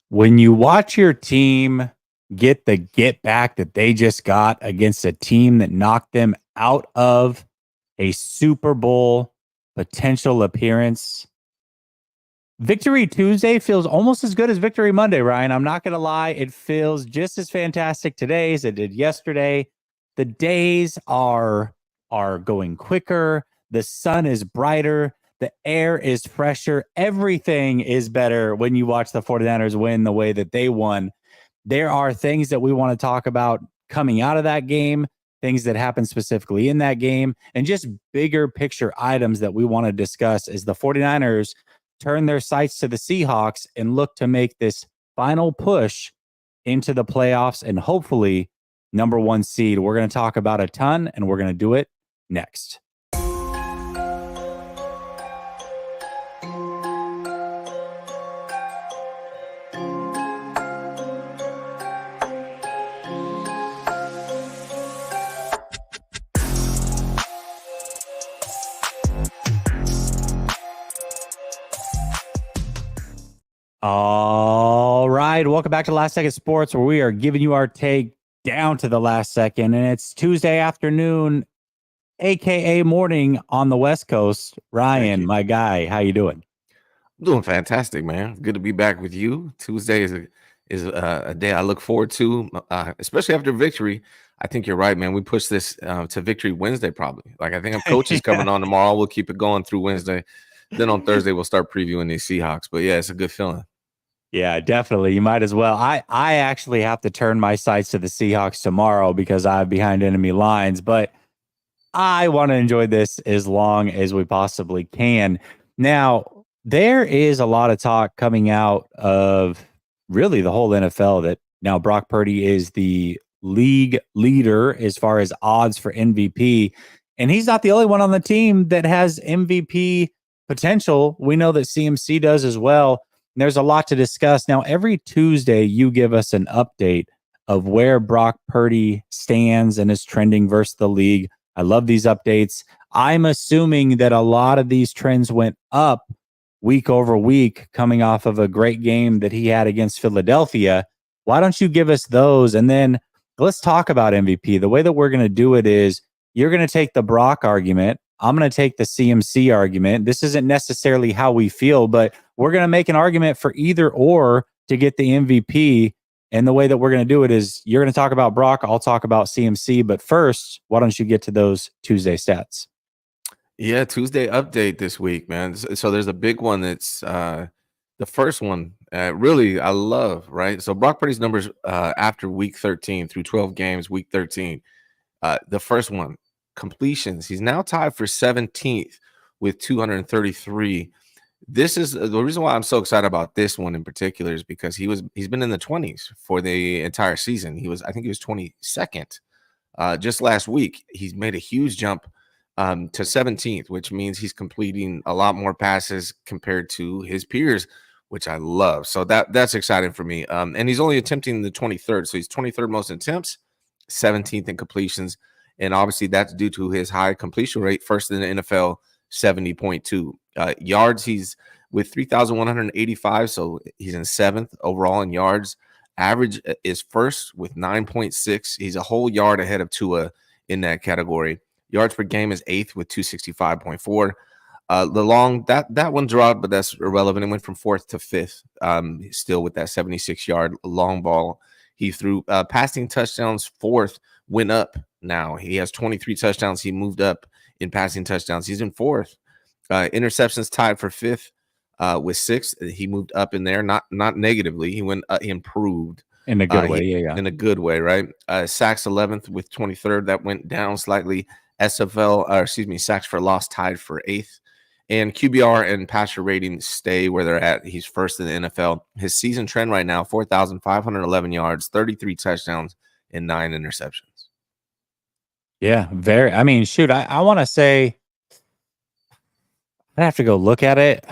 When you watch your team get the get back that they just got against a team that knocked them out of a Super Bowl potential appearance, Victory Tuesday feels almost as good as Victory Monday, Ryan. I'm not going to lie. It feels just as fantastic today as it did yesterday. The days are going quicker. The sun is brighter. The air is fresher. Everything is better when you watch the 49ers win the way that they won. There are things that we want to talk about coming out of that game, things that happened specifically in that game, and just bigger picture items that we want to discuss as the 49ers turn their sights to the Seahawks and look to make this final push into the playoffs and hopefully number one seed. We're going to talk about a ton, and we're going to do it next. All right. Welcome back to Last Second Sports, where we are giving you our take down to the last second. And it's Tuesday afternoon, aka morning on the West Coast. Ryan, my guy, how you doing? I'm doing fantastic, man. Good to be back with you. Tuesday is a day I look forward to, especially after victory. I think you're right, man. We push this to Victory Wednesday, probably. Like, I think if Coach is coming on tomorrow, we'll keep it going through Wednesday. Then on Thursday, we'll start previewing these Seahawks. But yeah, it's a good feeling. Yeah, definitely. You might as well. I actually have to turn my sights to the Seahawks tomorrow because I'm behind enemy lines, but I want to enjoy this as long as we possibly can. Now, there is a lot of talk coming out of really the whole NFL that now Brock Purdy is the league leader as far as odds for MVP. And he's not the only one on the team that has MVP potential. We know that CMC does as well. And there's a lot to discuss. Now, every Tuesday, you give us an update of where Brock Purdy stands and is trending versus the league. I love these updates. I'm assuming that a lot of these trends went up week over week coming off of a great game that he had against Philadelphia. Why don't you give us those? And then let's talk about MVP. The way that we're going to do it is you're going to take the Brock argument. I'm going to take the CMC argument. This isn't necessarily how we feel, but we're going to make an argument for either or to get the MVP. And the way that we're going to do it is you're going to talk about Brock. I'll talk about CMC. But first, why don't you get to those Tuesday stats? Yeah, Tuesday update this week, man. So there's a big one that's the first one. Really, I love, right? So Brock Purdy's numbers after week 13 through 12 games, week 13. The first one, completions. He's now tied for 17th with 233. This is the reason why I'm so excited about this one in particular is because he's been in the 20s for the entire season. I think he was 22nd. Just last week, he's made a huge jump to 17th, which means he's completing a lot more passes compared to his peers, which I love. So that's exciting for me. And he's only attempting the 23rd. So he's 23rd most attempts, 17th in completions. And obviously that's due to his high completion rate, first in the NFL, 70.2. Yards, he's with 3,185. So he's in 7th overall in yards. Average is first with 9.6. He's a whole yard ahead of Tua in that category. Yards per game is 8th with 265.4. The long that one dropped, but that's irrelevant. It went from 4th to 5th. Still with that 76-yard long ball. He threw passing touchdowns 4th, went up now. He has 23 touchdowns. He moved up in passing touchdowns. He's in 4th. Interceptions tied for 5th with 6th. He moved up in there, not negatively. He went he improved. In a good way, yeah. In a good way, right? Sacks 11th with 23rd. That went down slightly. Sacks for loss tied for 8th. And QBR and passer rating stay where they're at. He's first in the NFL. His season trend right now, 4,511 yards, 33 touchdowns, and 9 interceptions. Yeah, very. I mean, shoot, I want to say I'd have to go look at it.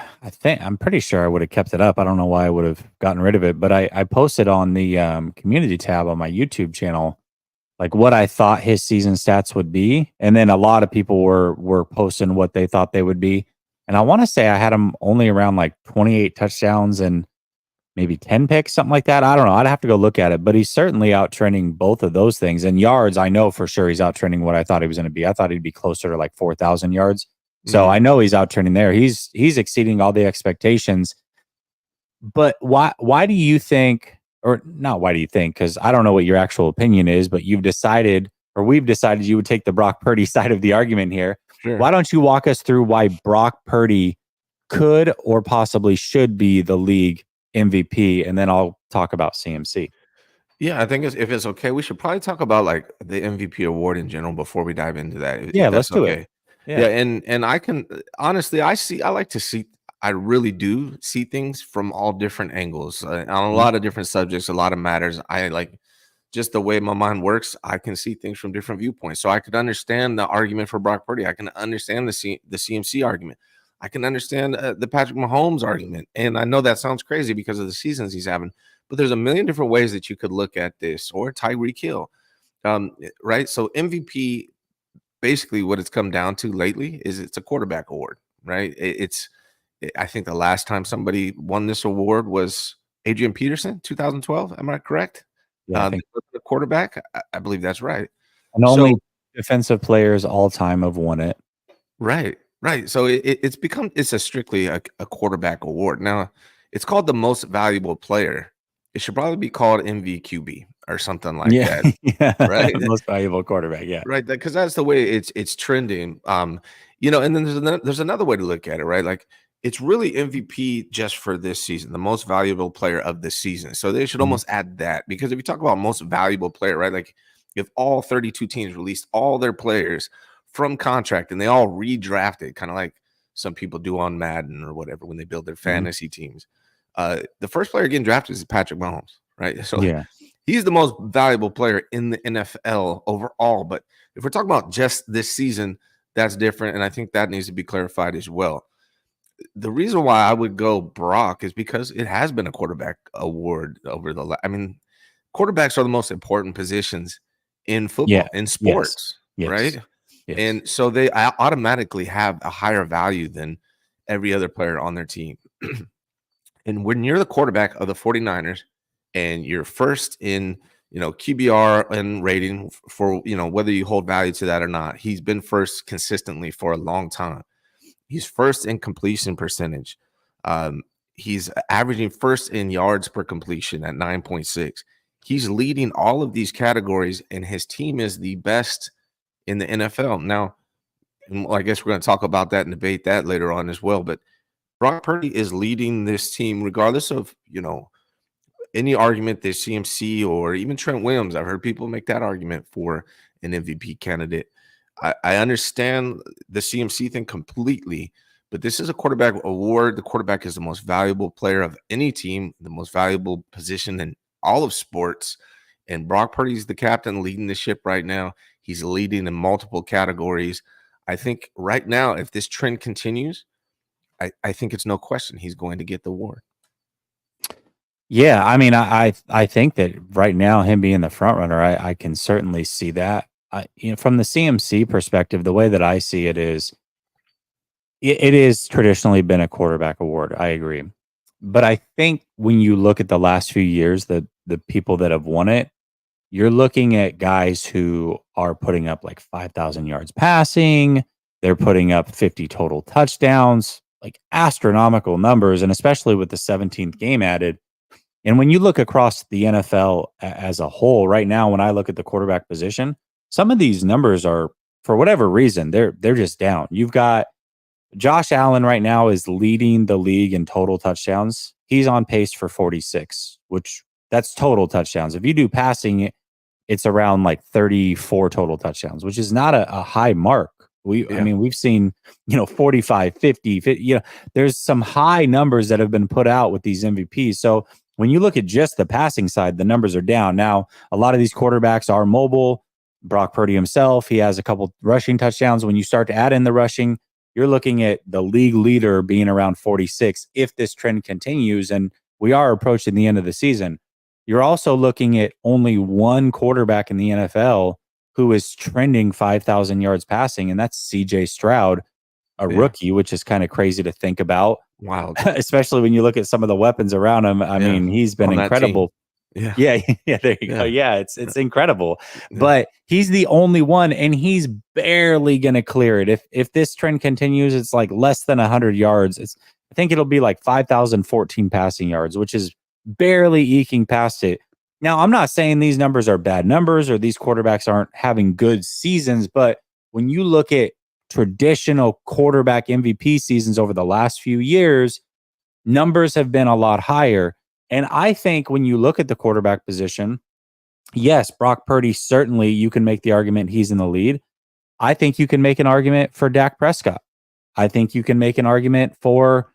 I'm pretty sure I would have kept it up. I don't know why I would have gotten rid of it, but I posted on the community tab on my YouTube channel like what I thought his season stats would be, and then a lot of people were posting what they thought they would be. And I want to say I had him only around like 28 touchdowns and maybe 10 picks, something like that. I don't know. I'd have to go look at it, but he's certainly outtrending both of those things. And yards, I know for sure he's outtrending what I thought he was going to be. I thought he'd be closer to like 4,000 yards. So Mhm. I know he's outtrending there. He's exceeding all the expectations. But why do you think, or not why do you think, because I don't know what your actual opinion is, but you've decided, or we've decided you would take the Brock Purdy side of the argument here. Sure. Why don't you walk us through why Brock Purdy could or possibly should be the league MVP, and then I'll talk about CMC. Yeah, I think if it's okay, we should probably talk about like the MVP award in general before we dive into that, Yeah, if let's that's do it. okay. Yeah. Yeah, and I can honestly, I like to see. I really do see things from all different angles on a Mhm. lot of different subjects, a lot of matters. I like just the way my mind works. I can see things from different viewpoints, so I could understand the argument for Brock Purdy. I can understand the CMC argument. I can understand the Patrick Mahomes argument, and I know that sounds crazy because of the seasons he's having. But there's a million different ways that you could look at this, or Tyreek Hill, right? So MVP, basically, what it's come down to lately is it's a quarterback award, right? I think the last time somebody won this award was Adrian Peterson, 2012. Am I correct? Yeah, I think, The quarterback, I believe that's right. and So only defensive players all time have won it. right, right. So it's become it's a strictly a quarterback award now. It's called the most valuable player. It should probably be called MVQB or something like Yeah, that, yeah, right? most valuable quarterback. Yeah. Right, because that's the way it's trending. You know, and then there's another way to look at it, right? Like it's really MVP just for this season, the most valuable player of the season. So they should Mhm. almost add that because if you talk about most valuable player, right? Like if all 32 teams released all their players from contract and they all redrafted, kind of like some people do on Madden or whatever when they build their Mhm. fantasy teams. The first player getting drafted is Patrick Mahomes, right? So Yeah. he's the most valuable player in the NFL overall. But if we're talking about just this season, that's different. And I think that needs to be clarified as well. The reason why I would go Brock is because it has been a quarterback award over I mean, quarterbacks are the most important positions in Yeah. football, in Yes. sports, Yes. right? Yes. And so they automatically have a higher value than every other player on their team. And when you're the quarterback of the 49ers and you're first in, QBR and rating for, whether you hold value to that or not, he's been first consistently for a long time. He's first in completion percentage. Um, he's averaging first in yards per completion at 9.6. He's leading all of these categories, and his team is the best in the NFL. Now, I guess we're going to talk about that and debate that later on as well. But Brock Purdy is leading this team, regardless of any argument that CMC or even Trent Williams. I've heard people make that argument for an MVP candidate. I understand the CMC thing completely, but this is a quarterback award. The quarterback is the most valuable player of any team, the most valuable position in all of sports. And Brock Purdy's the captain leading the ship right now. He's leading in multiple categories. I think right now, if this trend continues, I think it's no question he's going to get the award. Yeah, I mean, I think that right now, him being the front runner, I can certainly see that. From the CMC perspective, the way that I see it is, it is traditionally been a quarterback award. I agree, but I think when you look at the last few years, the people that have won it, you're looking at guys who are putting up like 5,000 yards passing. They're putting up 50 total touchdowns, like astronomical numbers, and especially with the 17th game added. And when you look across the NFL as a whole, right now, when I look at the quarterback position, some of these numbers are, for whatever reason, they're just down. You've got Josh Allen right now is leading the league in total touchdowns. He's on pace for 46, which that's total touchdowns. If you do passing, it's around like 34 total touchdowns, which is not a high mark. I Yeah. mean, we've seen, 45, 50, 50, there's some high numbers that have been put out with these MVPs. So when you look at just the passing side, the numbers are down. Now, a lot of these quarterbacks are mobile. Brock Purdy himself, he has a couple rushing touchdowns. When you start to add in the rushing, you're looking at the league leader being around 46 if this trend continues. And we are approaching the end of the season. You're also looking at only one quarterback in the NFL who is trending 5,000 yards passing, and that's CJ Stroud, a Yeah. rookie, which is kind of crazy to think about. Wild. especially when you look at some of the weapons around him. I mean, he's been On that team. incredible. Yeah. Yeah, yeah, there you go. Yeah. Yeah, it's incredible. Yeah. But he's the only one, and he's barely going to clear it. If this trend continues, it's like less than 100 yards. I think it'll be like 5,014 passing yards, which is barely eking past it. Now, I'm not saying these numbers are bad numbers or these quarterbacks aren't having good seasons, but when you look at traditional quarterback MVP seasons over the last few years, numbers have been a lot higher. And I think when you look at the quarterback position, yes, Brock Purdy, certainly you can make the argument he's in the lead. I think you can make an argument for Dak Prescott. I think you can make an argument for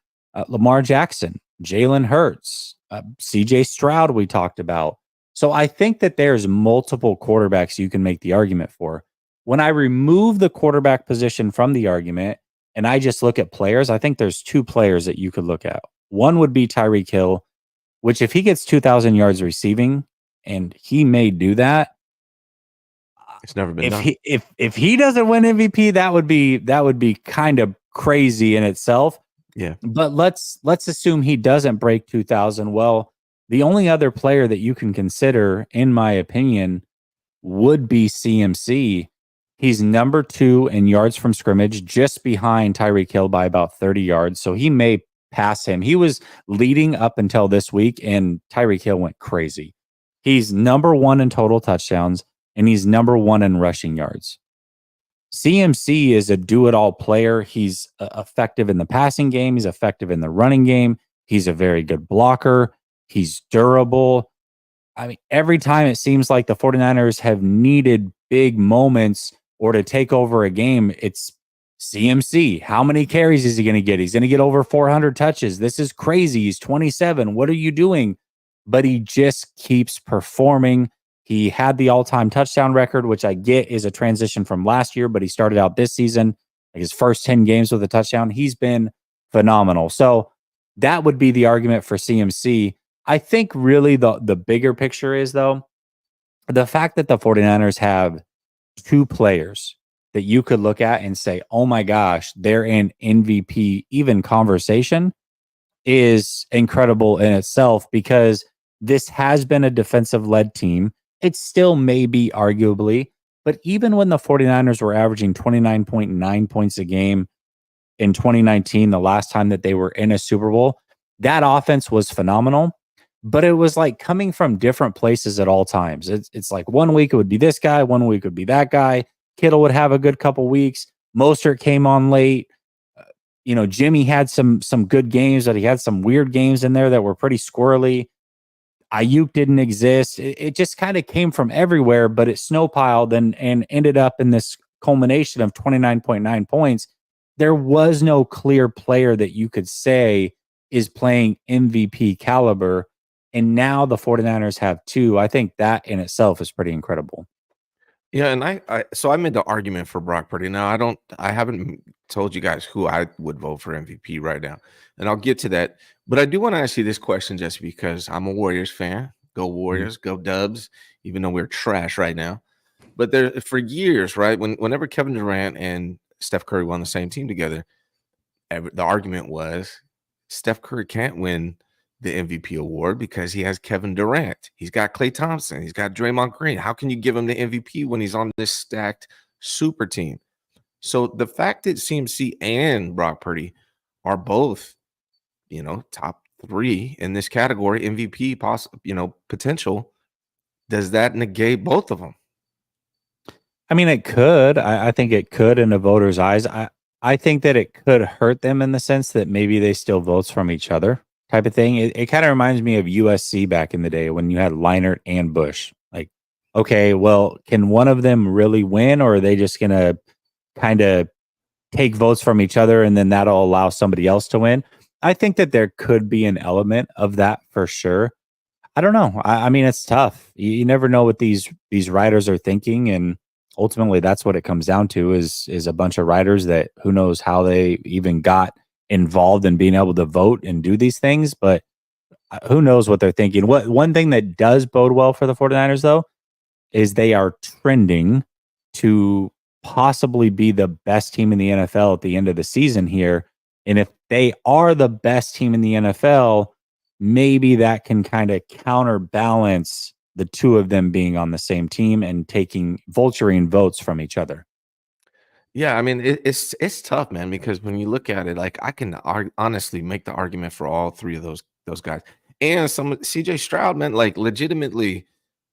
Lamar Jackson, Jalen Hurts, CJ Stroud, we talked about. So I think that there's multiple quarterbacks you can make the argument for. When I remove the quarterback position from the argument and I just look at players, I think there's two players that you could look at. One would be Tyreek Hill, which if he gets 2,000 yards receiving, and he may do that, It's never been if done. if he doesn't win MVP, that would be kind of crazy in itself. Yeah. But let's assume he doesn't break 2,000. Well, the only other player that you can consider, in my opinion, would be CMC. He's number 2 in yards from scrimmage, just behind Tyreek Hill by about 30 yards. So he may pass him. He was leading up until this week, and Tyreek Hill went crazy. He's number 1 in total touchdowns, and he's number 1 in rushing yards. CMC is a do-it-all player. He's effective in the passing game. He's effective in the running game. He's a very good blocker. He's durable. I mean, every time it seems like the 49ers have needed big moments or to take over a game, it's CMC. How many carries is he going to get? He's going to get over 400 touches. This is crazy. He's 27. What are you doing? But he just keeps performing. He had the all-time touchdown record, which I get is a transition from last year, but he started out this season, like his first 10 games with a touchdown. He's been phenomenal. So that would be the argument for CMC. I think really the bigger picture is, though, the fact that the 49ers have two players that you could look at and say, oh my gosh, they're in MVP even conversation is incredible in itself, because this has been a defensive-led team. It still may be, arguably, but even when the 49ers were averaging 29.9 points a game in 2019, the last time that they were in a Super Bowl, that offense was phenomenal, but it was like coming from different places at all times. It's like 1 week it would be this guy, 1 week it would be that guy. Kittle would have a good couple weeks. Mostert came on late. Jimmy had some good games, but he had some weird games in there that were pretty squirrely. Ayuk didn't exist. It just kind of came from everywhere, but it snowpiled and ended up in this culmination of 29.9 points. There was no clear player that you could say is playing MVP caliber. And now the 49ers have two. I think that in itself is pretty incredible. Yeah, and I made the argument for Brock Purdy. Now I haven't told you guys who I would vote for MVP right now, and I'll get to that. But I do want to ask you this question just because I'm a Warriors fan. Go Warriors, go Dubs, even though we're trash right now. But there for years, right? Whenever Kevin Durant and Steph Curry were on the same team together, the argument was Steph Curry can't win the MVP award because he has Kevin Durant. He's got Klay Thompson. He's got Draymond Green. How can you give him the MVP when he's on this stacked super team? So the fact that CMC and Brock Purdy are both, top 3 in this category, MVP potential, does that negate both of them? I mean, it could. I think it could in the voters' eyes. I think that it could hurt them in the sense that maybe they steal votes from each other, type of thing. It kind of reminds me of USC back in the day when you had Leinart and Bush. Like, okay, well, can one of them really win, or are they just going to kind of take votes from each other and then that'll allow somebody else to win? I think that there could be an element of that for sure. I don't know. I mean, it's tough. You never know what these writers are thinking, and ultimately that's what it comes down to is a bunch of writers that who knows how they even got involved in being able to vote and do these things, but who knows what they're thinking. One thing that does bode well for the 49ers, though, is they are trending to possibly be the best team in the NFL at the end of the season here. And if they are the best team in the NFL, maybe that can kind of counterbalance the two of them being on the same team and vulturing votes from each other. Yeah, I mean, it's tough, man, because when you look at it, like I can honestly make the argument for all three of those guys, and some CJ Stroud, man, like legitimately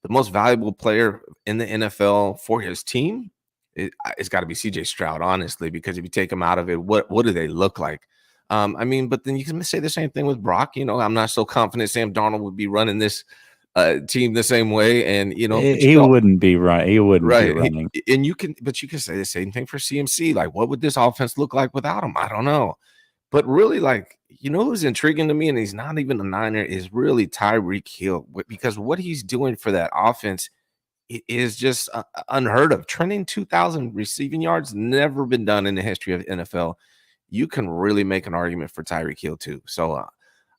the most valuable player in the NFL for his team. It's got to be CJ Stroud, honestly, because if you take him out of it, what do they look like? I mean, but then you can say the same thing with Brock. You know, I'm not so confident Sam Darnold would be running this team the same way, and you know, but you He go wouldn't be running. He wouldn't be right, running. and but you can say the same thing for CMC. Like, what would this offense look like without him? I don't know. But really, like, you know who's intriguing to me, and he's not even a Niner, is really Tyreek Hill, because what he's doing for that offense is just unheard of. Trending 2,000 receiving yards, never been done in the history of the NFL. You can really make an argument for Tyreek Hill too. So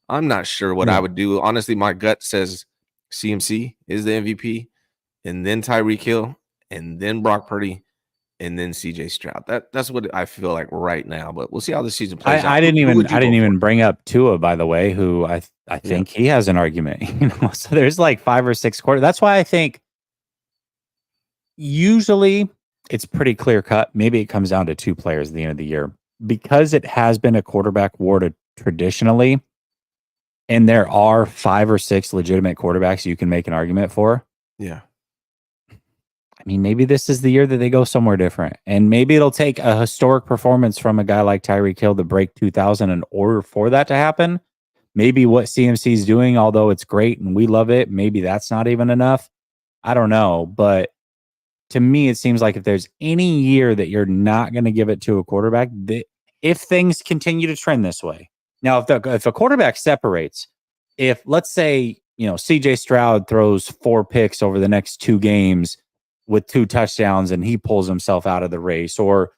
I'm not sure what I would do. Honestly, my gut says CMC is the MVP, and then Tyreek Hill, and then Brock Purdy, and then CJ Stroud. That's what I feel like right now. But we'll see how the season plays out. I didn't Who would you vote for? even bring up Tua, by the way, who I think he has an argument. You know, so there's like 5 or 6 quarters. That's why I think usually it's pretty clear cut. Maybe it comes down to 2 players at the end of the year because it has been a quarterback war traditionally, and there are 5 or 6 legitimate quarterbacks you can make an argument for. Yeah. I mean, maybe this is the year that they go somewhere different. And maybe it'll take a historic performance from a guy like Tyreek Hill to break 2,000 in order for that to happen. Maybe what CMC is doing, although it's great and we love it, maybe that's not even enough. I don't know. But to me, it seems like if there's any year that you're not going to give it to a quarterback, if things continue to trend this way. Now, if a quarterback separates, if let's say, CJ Stroud throws 4 picks over the next 2 games with 2 touchdowns and he pulls himself out of the race, or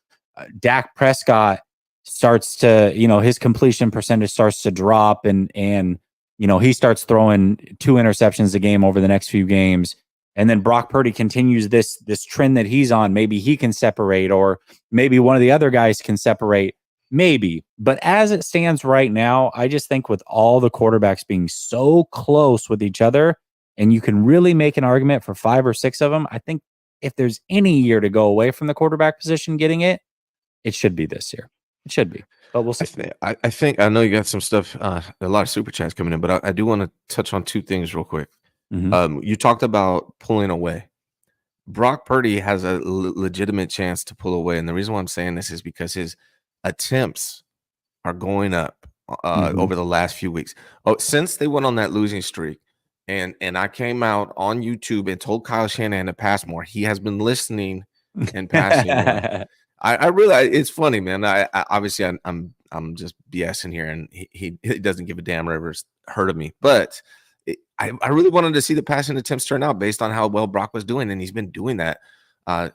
Dak Prescott starts to, his completion percentage starts to drop and he starts throwing 2 interceptions a game over the next few games. And then Brock Purdy continues this trend that he's on. Maybe he can separate, or maybe one of the other guys can separate. Maybe. But as it stands right now, I just think with all the quarterbacks being so close with each other, and you can really make an argument for 5 or 6 of them, I think if there's any year to go away from the quarterback position getting it, it should be this year. It should be. But we'll see. I think I know you got some stuff, a lot of super chats coming in, but I do want to touch on 2 things real quick. Mm-hmm. You talked about pulling away. Brock Purdy has a legitimate chance to pull away, and the reason why I'm saying this is because his attempts are going up over the last few weeks. Since they went on that losing streak, and I came out on YouTube and told Kyle Shanahan to pass more. He has been listening and passing more. I really, it's funny, man. I obviously I'm just BSing here, and he doesn't give a damn or ever heard of me, but I really wanted to see the passing attempts turn out based on how well Brock was doing, and he's been doing that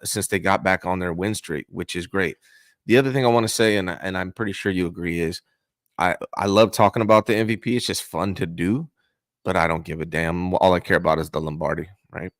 since they got back on their win streak, which is great. The other thing I want to say, and I'm pretty sure you agree, is I love talking about the MVP. It's just fun to do, but I don't give a damn. All I care about is the Lombardi, right?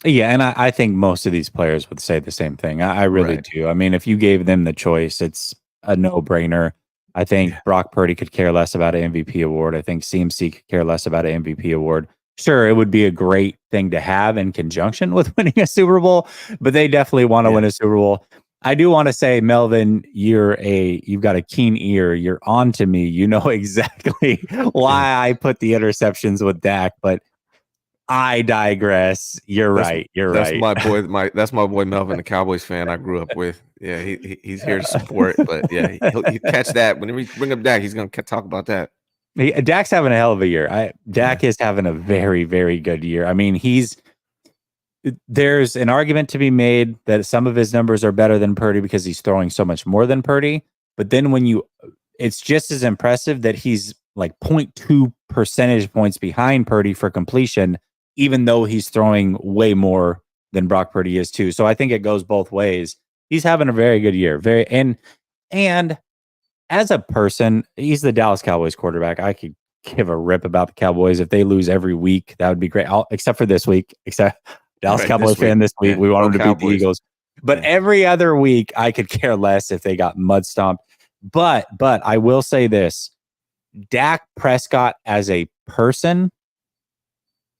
Yeah, and I think most of these players would say the same thing. I really do. I mean, if you gave them the choice, it's a no-brainer. I think Brock Purdy could care less about an MVP award. I think CMC could care less about an MVP award. Sure, it would be a great thing to have in conjunction with winning a Super Bowl, but they definitely want to win a Super Bowl. I do want to say, Melvin, you've got a keen ear. You're on to me. You know exactly why I put the interceptions with Dak, but I digress. You're right. That's my boy Melvin, the Cowboys fan I grew up with. Yeah, he's here to support. But yeah, he'll catch that whenever we bring up Dak. He's gonna talk about that. Dak's having a hell of a year. Dak is having a very, very good year. I mean, there's an argument to be made that some of his numbers are better than Purdy because he's throwing so much more than Purdy. But then it's just as impressive that he's like 0.2 percentage points behind Purdy for completion, even though he's throwing way more than Brock Purdy is too. So I think it goes both ways. He's having a very good year. And as a person, he's the Dallas Cowboys quarterback. I could give a rip about the Cowboys. If they lose every week, that would be great. Except for this week. Except Dallas Cowboys fan this week. We want them to beat the Eagles. But every other week, I could care less if they got mud stomped. But I will say this. Dak Prescott as a person,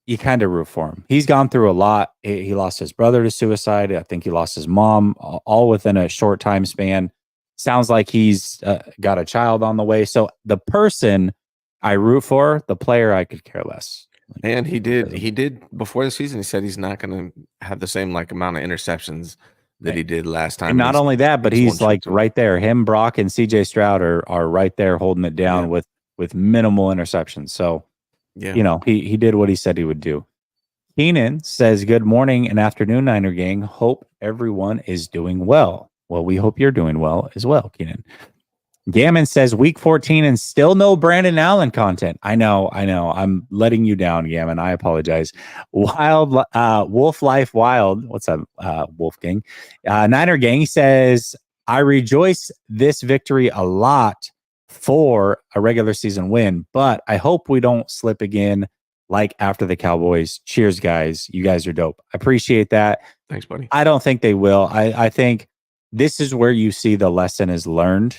you kind of root for him. He's gone through a lot. He lost his brother to suicide. I think he lost his mom all within a short time span. Sounds like he's got a child on the way. So the person I root for, the player I could care less. And he did before the season. He said he's not going to have the same amount of interceptions that he did last time. And not only that, but he's like right there. Him, Brock, and CJ Stroud are right there holding it down with minimal interceptions. So, you know, he did what he said he would do. Keenan says, good morning and afternoon, Niner gang. Hope everyone is doing well. Well, we hope you're doing well as well, Keenan. Gammon says, week 14 and still no Brandon Allen content. I know. I'm letting you down, Gammon. I apologize. Wolf Life Wild. What's up, Wolfgang? Niner gang says, I rejoice this victory a lot for a regular season win, but I hope we don't slip again like after the Cowboys. Cheers, guys. You guys are dope. I appreciate that. Thanks, buddy. I don't think they will. I think this is where you see the lesson is learned,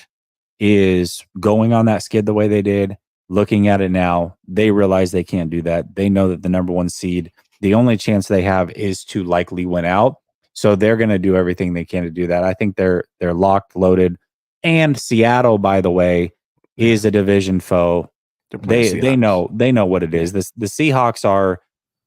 is going on that skid the way they did. Looking at it now, they realize they can't do that. They know that the number one seed, the only chance they have is to likely win out. So they're going to do everything they can to do that. I think they're locked, loaded. And Seattle, by the way, is a division foe. They know what it is. The Seahawks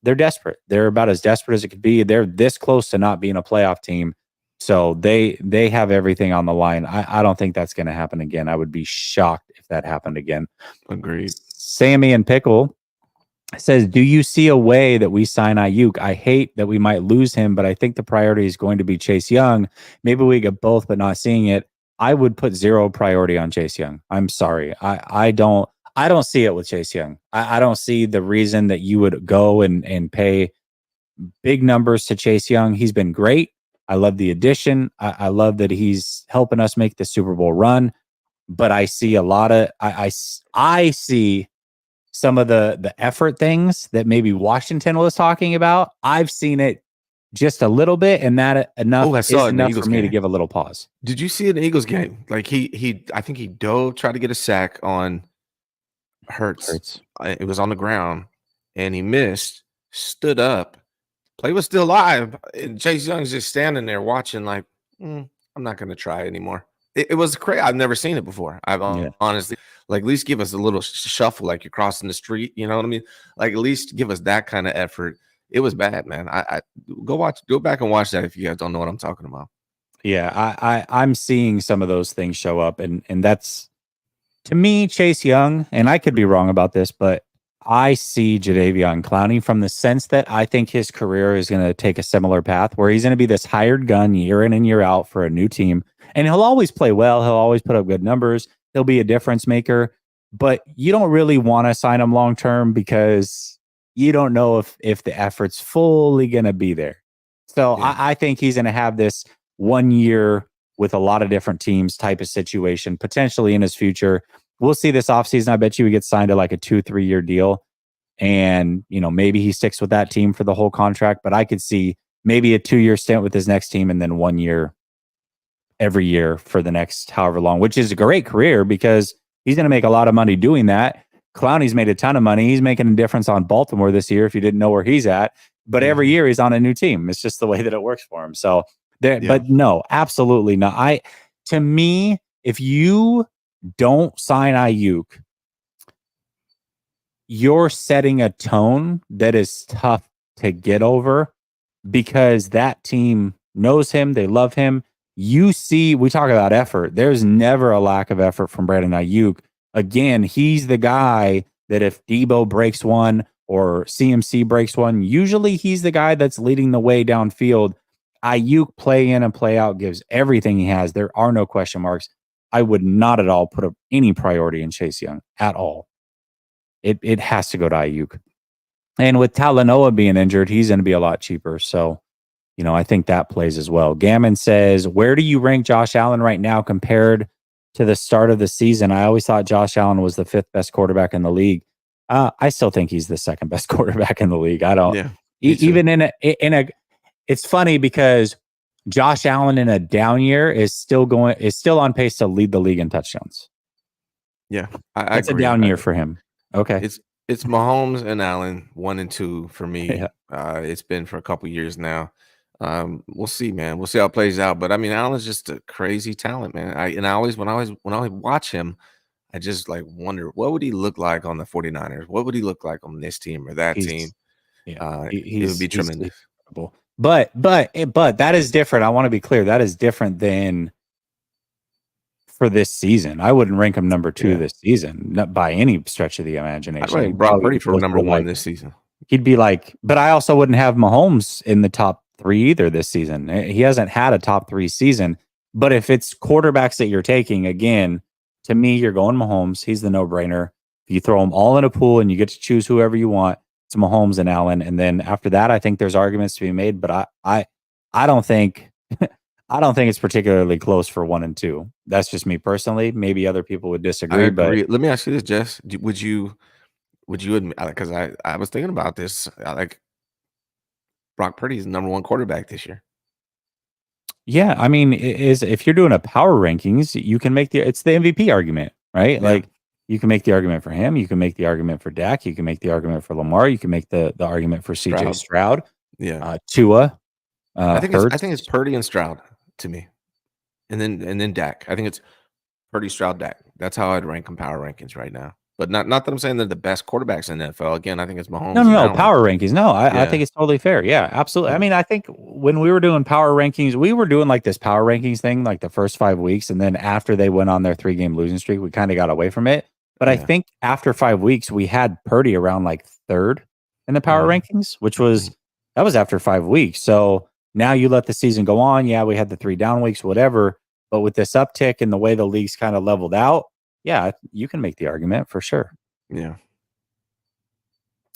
they're desperate. They're about as desperate as it could be. They're this close to not being a playoff team. So they have everything on the line. I don't think that's going to happen again. I would be shocked if that happened again. Agreed. Sammy and Pickle says, do you see a way that we sign Ayuk? I hate that we might lose him, but I think the priority is going to be Chase Young. Maybe we get both, but not seeing it. I would put zero priority on Chase Young. I'm sorry. I don't see it with Chase Young. I don't see the reason that you would go and pay big numbers to Chase Young. He's been great. I love the addition. I love that he's helping us make the Super Bowl run. But I see a lot of I see some of the effort things that maybe Washington was talking about. I've seen it just a little bit, and that enough is enough for me to give a little pause. Did you see it in the Eagles game? Like I think he dove, tried to get a sack on Hurts. It was on the ground, and he missed. Stood up. Play was still live, and Chase Young's just standing there watching like, I'm not going to try anymore. It was crazy. I've never seen it before. I've honestly, like, at least give us a little shuffle like you're crossing the street. You know what I mean? Like, at least give us that kind of effort. It was bad, man. I go back and watch that if you guys don't know what I'm talking about. Yeah, I'm seeing some of those things show up, and that's, to me, Chase Young, and I could be wrong about this, but I see Jadeveon Clowney from the sense that I think his career is going to take a similar path where he's going to be this hired gun year in and year out for a new team. And he'll always play well. He'll always put up good numbers. He'll be a difference maker. But you don't really want to sign him long term because you don't know if the effort's fully going to be there. So I think he's going to have this 1 year with a lot of different teams type of situation potentially in his future. We'll see this offseason. I bet you he gets signed to like a 2-3 year deal. And, you know, maybe he sticks with that team for the whole contract. But I could see maybe a 2-year stint with his next team and then 1 year every year for the next however long, which is a great career because he's going to make a lot of money doing that. Clowney's made a ton of money. He's making a difference on Baltimore this year if you didn't know where he's at. But every year he's on a new team. It's just the way that it works for him. So, but no, absolutely not. To me, if you don't sign Ayuk, you're setting a tone that is tough to get over because that team knows him. They love him. You see, we talk about effort. There's never a lack of effort from Brandon Ayuk. Again, he's the guy that if Debo breaks one or CMC breaks one, usually he's the guy that's leading the way downfield. Ayuk play in and play out gives everything he has. There are no question marks. I would not at all put up any priority in Chase Young at all. It has to go to Ayuk. And with Talanoa being injured, he's going to be a lot cheaper. So, you know, I think that plays as well. Gammon says, where do you rank Josh Allen right now compared to the start of the season? I always thought Josh Allen was the 5th best quarterback in the league. I still think he's the 2nd best quarterback in the league. I don't. Yeah, even in a. It's funny because Josh Allen in a down year is still on pace to lead the league in touchdowns. Yeah, I It's agree. a down year for him. Okay. It's Mahomes and Allen 1 and 2 for me. Yeah. It's been for a couple years now. We'll see, man. We'll see how it plays out. But I mean, Allen's just a crazy talent, man. When I watch him, I just like wonder what would he look like on the 49ers? What would he look like on this team or that team? It would be tremendous. Incredible. But that is different. I want to be clear. That is different than for this season. I wouldn't rank him number 2 this season, not by any stretch of the imagination. I'd rank Brock Purdy for number 1 this season. He'd be like, but I also wouldn't have Mahomes in the top 3 either this season. He hasn't had a top 3 season. But if it's quarterbacks that you're taking, again, to me, you're going Mahomes. He's the no-brainer. If you throw them all in a pool and you get to choose whoever you want, it's Mahomes and Allen. And then after that, I think there's arguments to be made. But I don't think I don't think it's particularly close for 1 and 2. That's just me personally. Maybe other people would disagree. I agree. But Let me ask you this, Jess. Would you admit, because I was thinking about this, like Brock Purdy is number 1 quarterback this year. yeah, I mean, if you're doing a power rankings, you can make it's the MVP argument, right? Yeah. Like you can make the argument for him, you can make the argument for Dak, you can make the argument for Lamar, you can make the argument for CJ Stroud, Tua. I think it's Purdy and Stroud to me, and then Dak. I think it's Purdy, Stroud, Dak. That's how I'd rank them power rankings right now. But not that I'm saying they're the best quarterbacks in the NFL. Again, I think it's Mahomes. No, power rankings. No, I think it's totally fair. Yeah, absolutely. I mean, I think when we were doing power rankings, we were doing like this power rankings thing like the first 5 weeks. And then after they went on their 3-game losing streak, we kind of got away from it. But I think after 5 weeks, we had Purdy around like 3rd in the power rankings, which was that was after 5 weeks. So now you let the season go on. Yeah, we had the 3 down weeks, whatever. But with this uptick and the way the league's kind of leveled out, yeah, you can make the argument for sure. Yeah.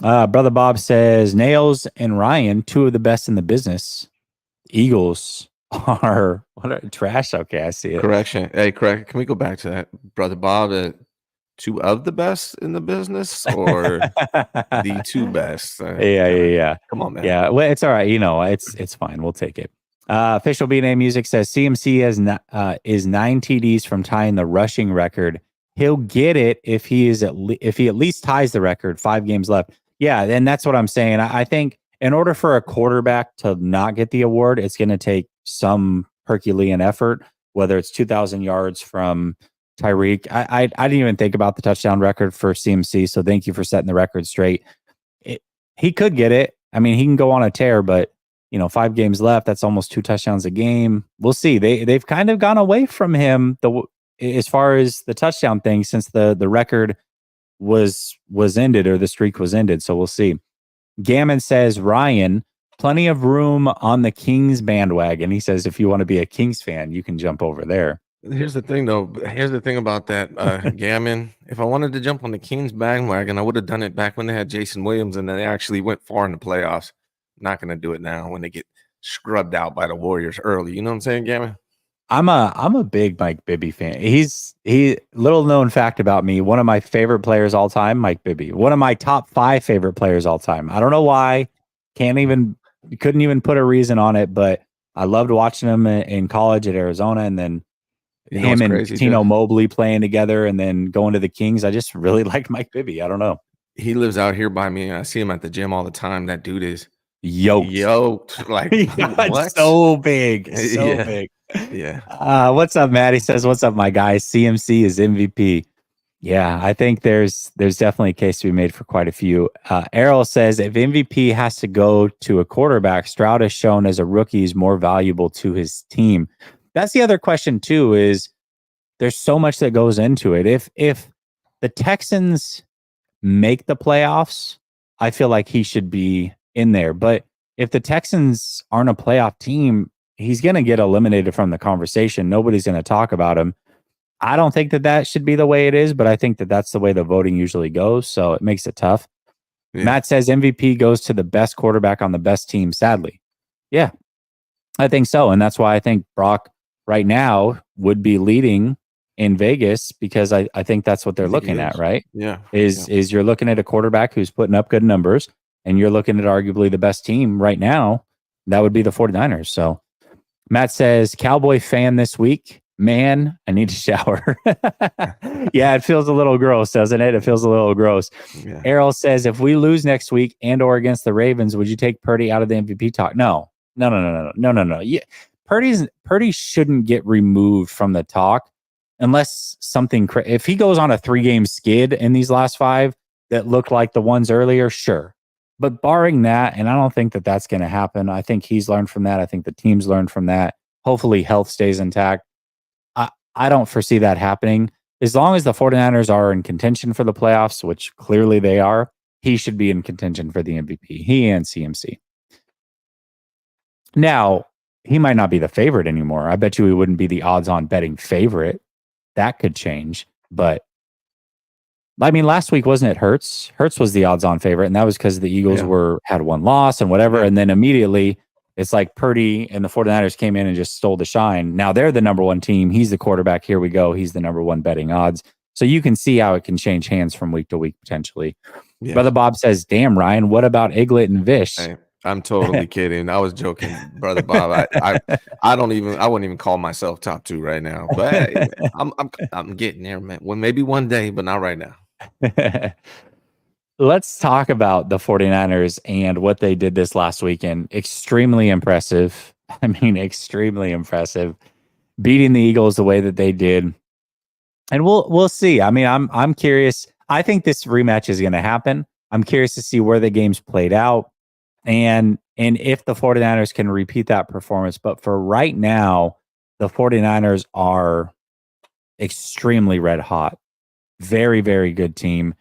Brother Bob says Nails and Ryan, 2 of the best in the business. Eagles are trash. Okay, I see it. Correction. Hey, correct. Can we go back to that, Brother Bob? 2 of the best in the business, or the 2 best? Yeah. Come on, man. Yeah, well, it's all right. It's fine. We'll take it. Official B&A Music says CMC is 9 TDs from tying the rushing record. He'll get it if he at least ties the record. 5 games left. Yeah, and that's what I'm saying. I think in order for a quarterback to not get the award, it's going to take some Herculean effort, whether it's 2,000 yards from Tyreek. I didn't even think about the touchdown record for CMC, so thank you for setting the record straight. He could get it. I mean, he can go on a tear, but 5 games left. That's almost 2 touchdowns a game. We'll see. They've kind of gone away from him as far as the touchdown thing since the record was ended or the streak was ended. So we'll see. Gammon says, Ryan, plenty of room on the Kings bandwagon. He says, if you want to be a Kings fan, you can jump over there. Here's the thing, though. Here's the thing about that, Gammon. If I wanted to jump on the Kings bandwagon, I would have done it back when they had Jason Williams and they actually went far in the playoffs. Not going to do it now when they get scrubbed out by the Warriors early. You know what I'm saying, Gammon? I'm a big Mike Bibby fan. He little known fact about me. One of my favorite players all time, Mike Bibby. One of my top 5 favorite players all time. I don't know why. Couldn't even put a reason on it, but I loved watching him in college at Arizona, and then him and Tino Mobley playing together, and then going to the Kings. I just really liked Mike Bibby. I don't know. He lives out here by me. I see him at the gym all the time. That dude is yoked. Like what? So big. Big. Yeah. What's up, Matt? He says, what's up, my guy? CMC is MVP. Yeah, I think there's definitely a case to be made for quite a few. Errol says, if MVP has to go to a quarterback, Stroud is shown as a rookie is more valuable to his team. That's the other question, too, is there's so much that goes into it. If the Texans make the playoffs, I feel like he should be in there. But if the Texans aren't a playoff team, he's going to get eliminated from the conversation. Nobody's going to talk about him. I don't think that should be the way it is, but I think that's the way the voting usually goes. So it makes it tough. Yeah. Matt says MVP goes to the best quarterback on the best team, sadly. Yeah, I think so. And that's why I think Brock right now would be leading in Vegas, because I think that's what they're looking at, right? Yeah. Is you're looking at a quarterback who's putting up good numbers, and you're looking at arguably the best team right now. That would be the 49ers. So Matt says, Cowboy fan this week. Man, I need to shower. Yeah, it feels a little gross, doesn't it? It feels a little gross. Yeah. Errol says, if we lose next week and or against the Ravens, would you take Purdy out of the MVP talk? No. Yeah, Purdy shouldn't get removed from the talk unless something. If he goes on a 3-game skid in these last 5 that looked like the ones earlier, sure. But barring that, and I don't think that that's going to happen. I think he's learned from that. I think the team's learned from that. Hopefully, health stays intact. I don't foresee that happening. As long as the 49ers are in contention for the playoffs, which clearly they are, he should be in contention for the MVP. He and CMC. Now, he might not be the favorite anymore. I bet you he wouldn't be the odds-on betting favorite. That could change. But, I mean, last week, wasn't it Hurts? Hurts was the odds-on favorite, and that was because the Eagles had one loss and whatever, and then immediately it's like Purdy and the 49ers came in and just stole the shine. Now they're the number 1 team. He's the quarterback. Here we go. He's the number 1 betting odds. So you can see how it can change hands from week to week potentially. Yeah. Brother Bob says, damn, Ryan, what about Iglet and Vish? Hey, I'm totally kidding. I was joking, Brother Bob. I wouldn't even call myself top 2 right now. But hey, I'm getting there, man. Well, maybe one day, but not right now. Let's talk about the 49ers and what they did this last weekend. Extremely impressive. I mean, extremely impressive. Beating the Eagles the way that they did. And we'll see. I mean, I'm curious. I think this rematch is going to happen. I'm curious to see where the game's played out and if the 49ers can repeat that performance. But for right now, the 49ers are extremely red hot. Very, very good team.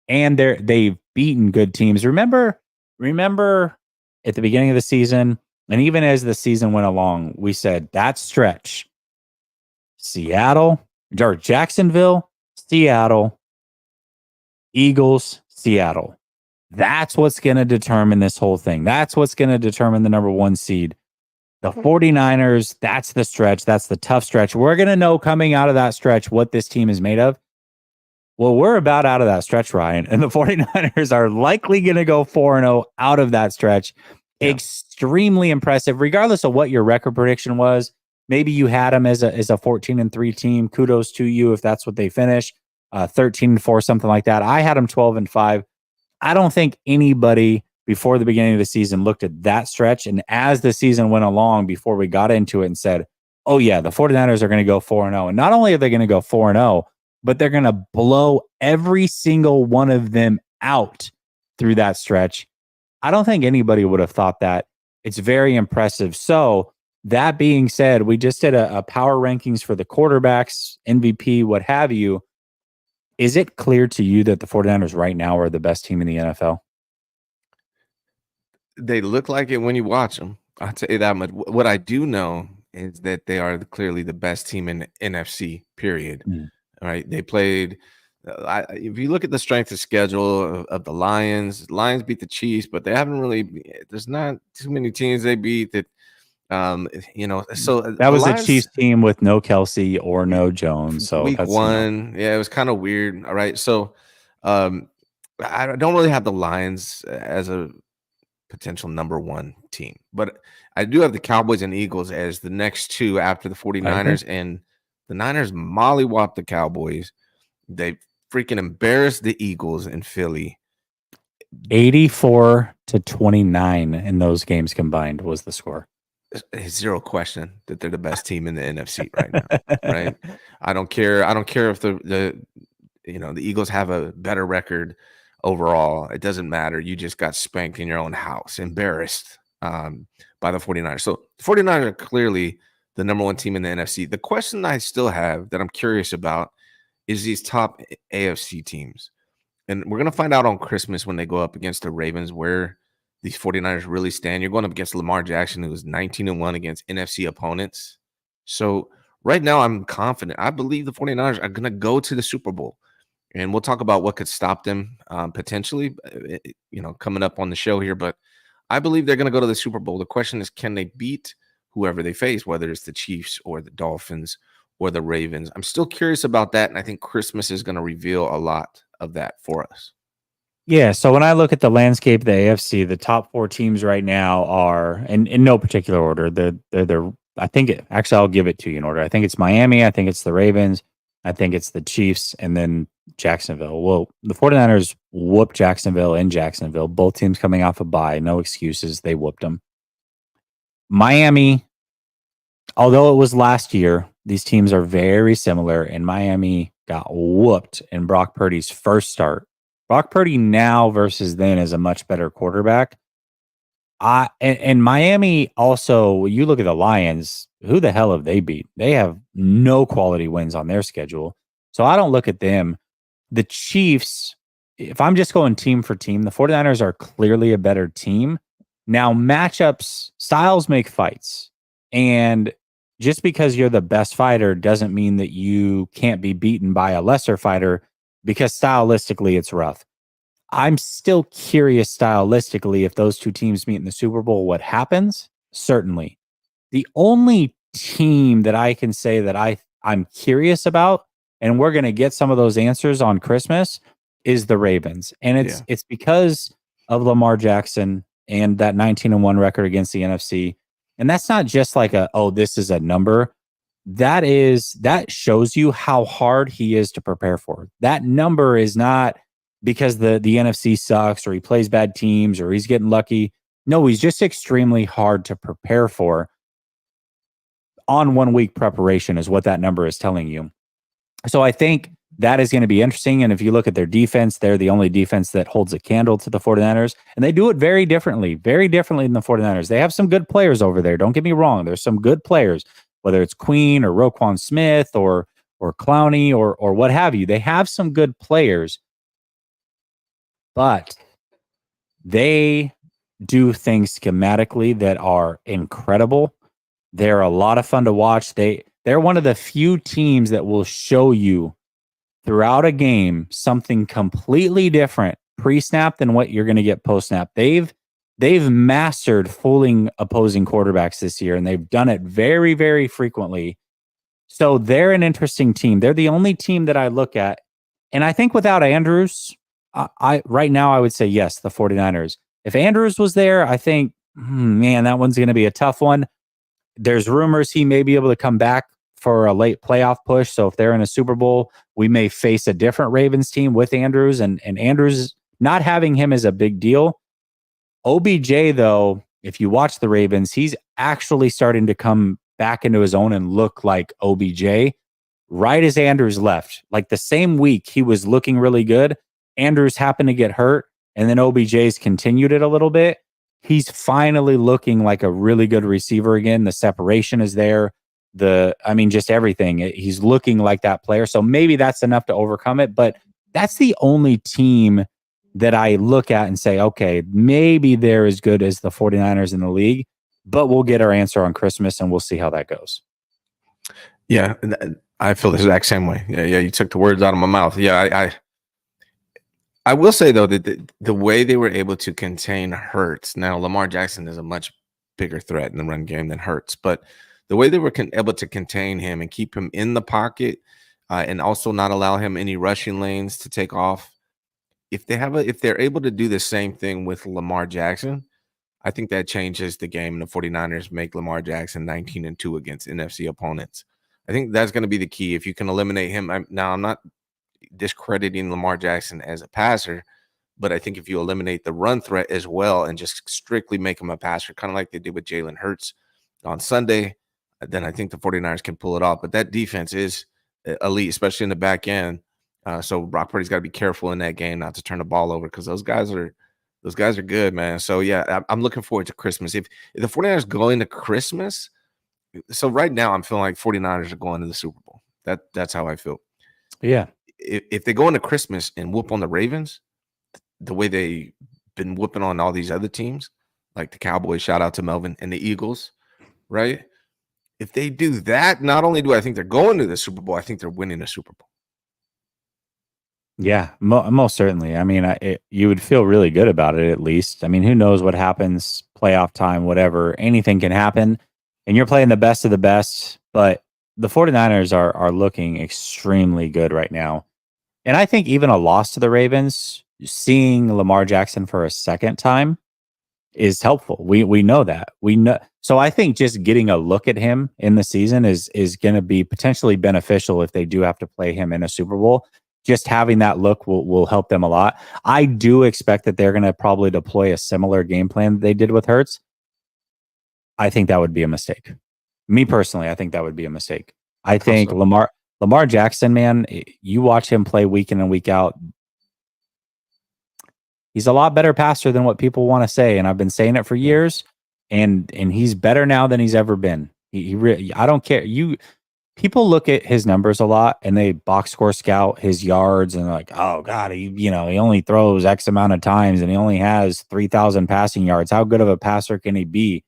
And they've beaten good teams. Remember at the beginning of the season, and even as the season went along, we said that stretch, Seattle, or Jacksonville, Seattle, Eagles, Seattle. That's what's going to determine this whole thing. That's what's going to determine the number 1 seed. The 49ers, that's the stretch. That's the tough stretch. We're going to know coming out of that stretch what this team is made of. Well, we're about out of that stretch, Ryan, and the 49ers are likely going to go 4-0 out of that stretch. Yeah. Extremely impressive, regardless of what your record prediction was. Maybe you had them as a 14-3 team. Kudos to you if that's what they finish. 13-4, something like that. I had them 12-5. I don't think anybody before the beginning of the season looked at that stretch, and as the season went along, before we got into it, and said, "Oh yeah, the 49ers are going to go 4-0," and not only are they going to go 4-0. But they're going to blow every single one of them out through that stretch. I don't think anybody would have thought that. It's very impressive. So that being said, we just did a power rankings for the quarterbacks, MVP, what have you. Is it clear to you that the 49ers right now are the best team in the NFL? They look like it when you watch them. I'll tell you that much. What I do know is that they are clearly the best team in the NFC, period. All right, they played. If you look at the strength of schedule of the Lions beat the Chiefs, but they haven't really. There's not too many teams they beat that. So that was a Chiefs team with no Kelsey or no Jones. So week 1, yeah, it was kind of weird. All right, so I don't really have the Lions as a potential number 1 team, but I do have the Cowboys and Eagles as the next 2 after the 49ers and. The Niners mollywopped the Cowboys. They freaking embarrassed the Eagles in Philly. 84-29 in those games combined was the score. Zero question that they're the best team in the NFC right now. Right? I don't care. I don't care if the Eagles have a better record overall. It doesn't matter. You just got spanked in your own house, embarrassed by the 49ers. So the 49ers are clearly the number 1 team in the NFC. The question I still have that I'm curious about is these top AFC teams. And we're going to find out on Christmas when they go up against the Ravens where these 49ers really stand. You're going up against Lamar Jackson, who was 19-1 against NFC opponents. So right now I'm confident. I believe the 49ers are going to go to the Super Bowl. And we'll talk about what could stop them potentially, coming up on the show here. But I believe they're going to go to the Super Bowl. The question is, can they beat whoever they face, whether it's the Chiefs or the Dolphins or the Ravens? I'm still curious about that, and I think Christmas is going to reveal a lot of that for us. Yeah, so when I look at the landscape of the AFC, the top 4 teams right now are, in no particular order, they're the actually, I'll give it to you in order. I think it's Miami. I think it's the Ravens. I think it's the Chiefs and then Jacksonville. Well, the 49ers whooped Jacksonville in Jacksonville. Both teams coming off a bye. No excuses. They whooped them. Miami, although it was last year, these teams are very similar, and Miami got whooped in Brock Purdy's first start. Brock Purdy now versus then is a much better quarterback. And Miami also, you look at the Lions, who the hell have they beat? They have no quality wins on their schedule. So I don't look at them. The Chiefs, if I'm just going team for team, the 49ers are clearly a better team. Now, matchups, styles make fights. And just because you're the best fighter doesn't mean that you can't be beaten by a lesser fighter, because stylistically it's rough. I'm still curious stylistically if those two teams meet in the Super Bowl, what happens? Certainly. The only team that I can say that I'm curious about, and we're going to get some of those answers on Christmas, is the Ravens. And it's because of Lamar Jackson and that 19-1 record against the NFC. And that's not just like this is a number. That shows you how hard he is to prepare for. That number is not because the NFC sucks or he plays bad teams or he's getting lucky. No, he's just extremely hard to prepare for. On 1 week preparation is what that number is telling you. So I think that is going to be interesting. And if you look at their defense, they're the only defense that holds a candle to the 49ers. And they do it very differently than the 49ers. They have some good players over there. Don't get me wrong. There's some good players, whether it's Queen or Roquan Smith or Clowney or what have you. They have some good players, but they do things schematically that are incredible. They're a lot of fun to watch. They're one of the few teams that will show you throughout a game something completely different pre-snap than what you're going to get post-snap. They've mastered fooling opposing quarterbacks this year, and they've done it very, very frequently. So they're an interesting team. They're the only team that I look at. And I think without Andrews, right now I would say yes, the 49ers. If Andrews was there, I think, man, that one's going to be a tough one. There's rumors he may be able to come back for a late playoff push. So if they're in a Super Bowl, we may face a different Ravens team with Andrews, and Andrews, not having him is a big deal. OBJ, though, if you watch the Ravens, he's actually starting to come back into his own and look like OBJ right as Andrews left. Like the same week he was looking really good, Andrews happened to get hurt, and then OBJ's continued it a little bit. He's finally looking like a really good receiver again. The separation is there. Just everything. He's looking like that player. So maybe that's enough to overcome it. But that's the only team that I look at and say, okay, maybe they're as good as the 49ers in the league, but we'll get our answer on Christmas and we'll see how that goes. Yeah, I feel the exact same way. Yeah, you took the words out of my mouth. Yeah, I will say, though, that the way they were able to contain Hurts, now Lamar Jackson is a much bigger threat in the run game than Hurts, but the way they were able to contain him and keep him in the pocket and also not allow him any rushing lanes to take off, if they're able to do the same thing with Lamar Jackson, I think that changes the game. And the 49ers make Lamar Jackson 19-2 against NFC opponents. I think that's going to be the key. If you can eliminate him, I'm not discrediting Lamar Jackson as a passer, but I think if you eliminate the run threat as well and just strictly make him a passer, kind of like they did with Jalen Hurts on Sunday, then I think the 49ers can pull it off. But that defense is elite, especially in the back end. So Brock Purdy's got to be careful in that game not to turn the ball over, because those guys are good, man. So yeah, I'm looking forward to Christmas. If the 49ers go into Christmas, so right now I'm feeling like 49ers are going to the Super Bowl. That's how I feel. Yeah. If they go into Christmas and whoop on the Ravens the way they've been whooping on all these other teams, like the Cowboys, shout out to Melvin, and the Eagles, right? If they do that, not only do I think they're going to the Super Bowl, I think they're winning the Super Bowl. Yeah, most certainly. I mean, you would feel really good about it, at least. I mean, who knows what happens, playoff time, whatever. Anything can happen, and you're playing the best of the best. But the 49ers are looking extremely good right now. And I think even a loss to the Ravens, seeing Lamar Jackson for a second time, is helpful. We know that. We know. So I think just getting a look at him in the season is going to be potentially beneficial if they do have to play him in a Super Bowl. Just having that look will help them a lot. I do expect that they're going to probably deploy a similar game plan that they did with Hurts. I think that would be a mistake. Me personally, I think that would be a mistake. I think so? Lamar Jackson, man, you watch him play week in and week out. He's a lot better passer than what people want to say, and I've been saying it for years. And he's better now than he's ever been. I don't care. People look at his numbers a lot and they box score scout his yards and like, oh God, he only throws X amount of times and he only has 3,000 passing yards. How good of a passer can he be?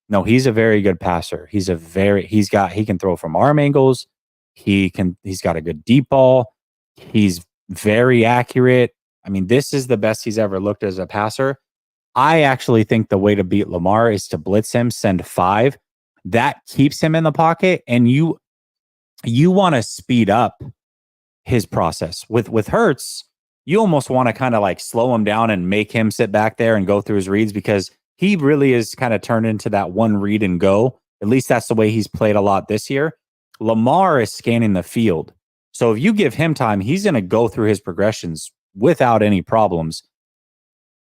No, he's a very good passer. He can throw from arm angles. He's got a good deep ball. He's very accurate. I mean, this is the best he's ever looked as a passer. I actually think the way to beat Lamar is to blitz him, send 5. That keeps him in the pocket, and you want to speed up his process. With Hurts, you almost want to kind of like slow him down and make him sit back there and go through his reads, because he really is kind of turned into that one read and go. At least that's the way he's played a lot this year. Lamar is scanning the field. So if you give him time, he's going to go through his progressions without any problems.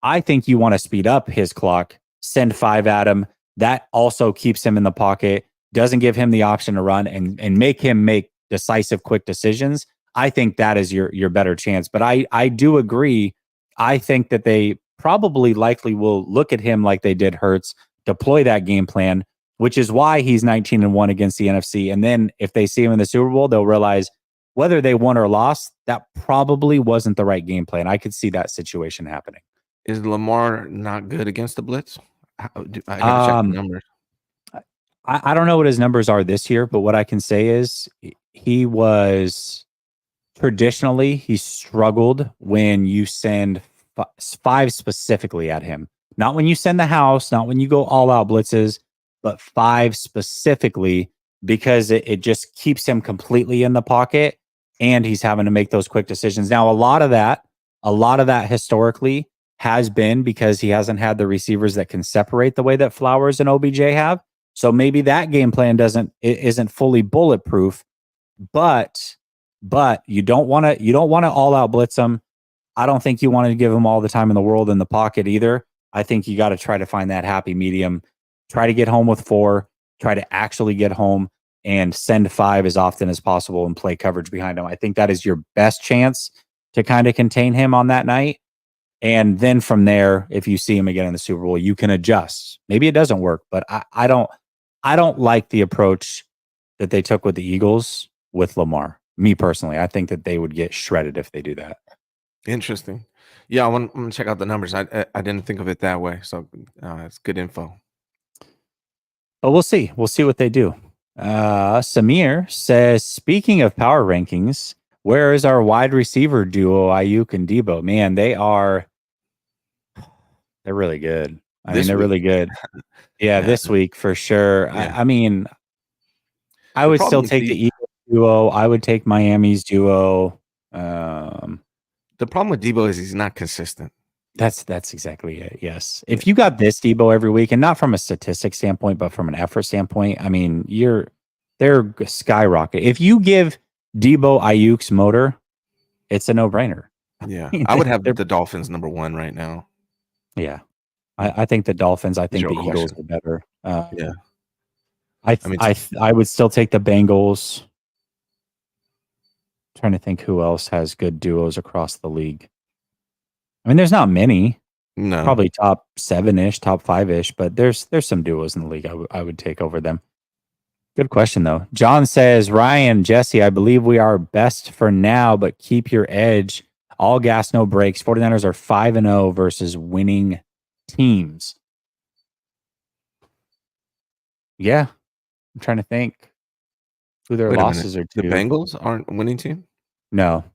I think you want to speed up his clock, send 5 at him. That also keeps him in the pocket, doesn't give him the option to run and make him make decisive, quick decisions. I think that is your better chance. But I do agree. I think that they probably likely will look at him like they did Hurts, deploy that game plan, which is why he's 19-1 against the NFC. And then if they see him in the Super Bowl, they'll realize whether they won or lost, that probably wasn't the right game plan. I could see that situation happening. Is Lamar not good against the blitz? I gotta check the numbers. I don't know what his numbers are this year, but what I can say is he was traditionally, he struggled when you send 5 specifically at him. Not when you send the house, not when you go all out blitzes, but 5 specifically, because it just keeps him completely in the pocket and he's having to make those quick decisions. Now, a lot of that historically has been because he hasn't had the receivers that can separate the way that Flowers and OBJ have. So maybe that game plan isn't fully bulletproof, but you don't want to all out blitz them. I don't think you want to give him all the time in the world in the pocket either. I think you got to try to find that happy medium. Try to get home with 4, try to actually get home and send 5 as often as possible and play coverage behind him. I think that is your best chance to kind of contain him on that night. And then from there, if you see him again in the Super Bowl, you can adjust. Maybe it doesn't work, but I don't like the approach that they took with the Eagles with Lamar. Me personally, I think that they would get shredded if they do that. Interesting. Yeah, I want to check out the numbers. I didn't think of it that way. So it's good info. But we'll see. We'll see what they do. Samir says, speaking of power rankings, where is our wide receiver duo, Ayuk and Debo? Man, they're really good. They're really good. Yeah, this week for sure. Yeah. I mean, I would still take the Eagles duo. I would take Miami's duo. The problem with Debo is he's not consistent. That's exactly it. Yes. If you got this Debo every week, and not from a statistic standpoint, but from an effort standpoint, I mean, they're skyrocket. If you give Debo Ayuk's motor, it's a no-brainer. Yeah. I would have the Dolphins number 1 right now. Yeah. I think the Dolphins, I think the Eagles are better. Yeah. I would still take the Bengals. I'm trying to think who else has good duos across the league. I mean, there's not many. No. Probably top 7-ish, top 5-ish, but there's some duos in the league I would take over them. Good question, though. John says, Ryan, Jesse, I believe we are best for now, but keep your edge. All gas, no brakes. 49ers are 5-0 versus winning teams. Yeah. I'm trying to think who their losses are to. The Bengals aren't a winning team? No.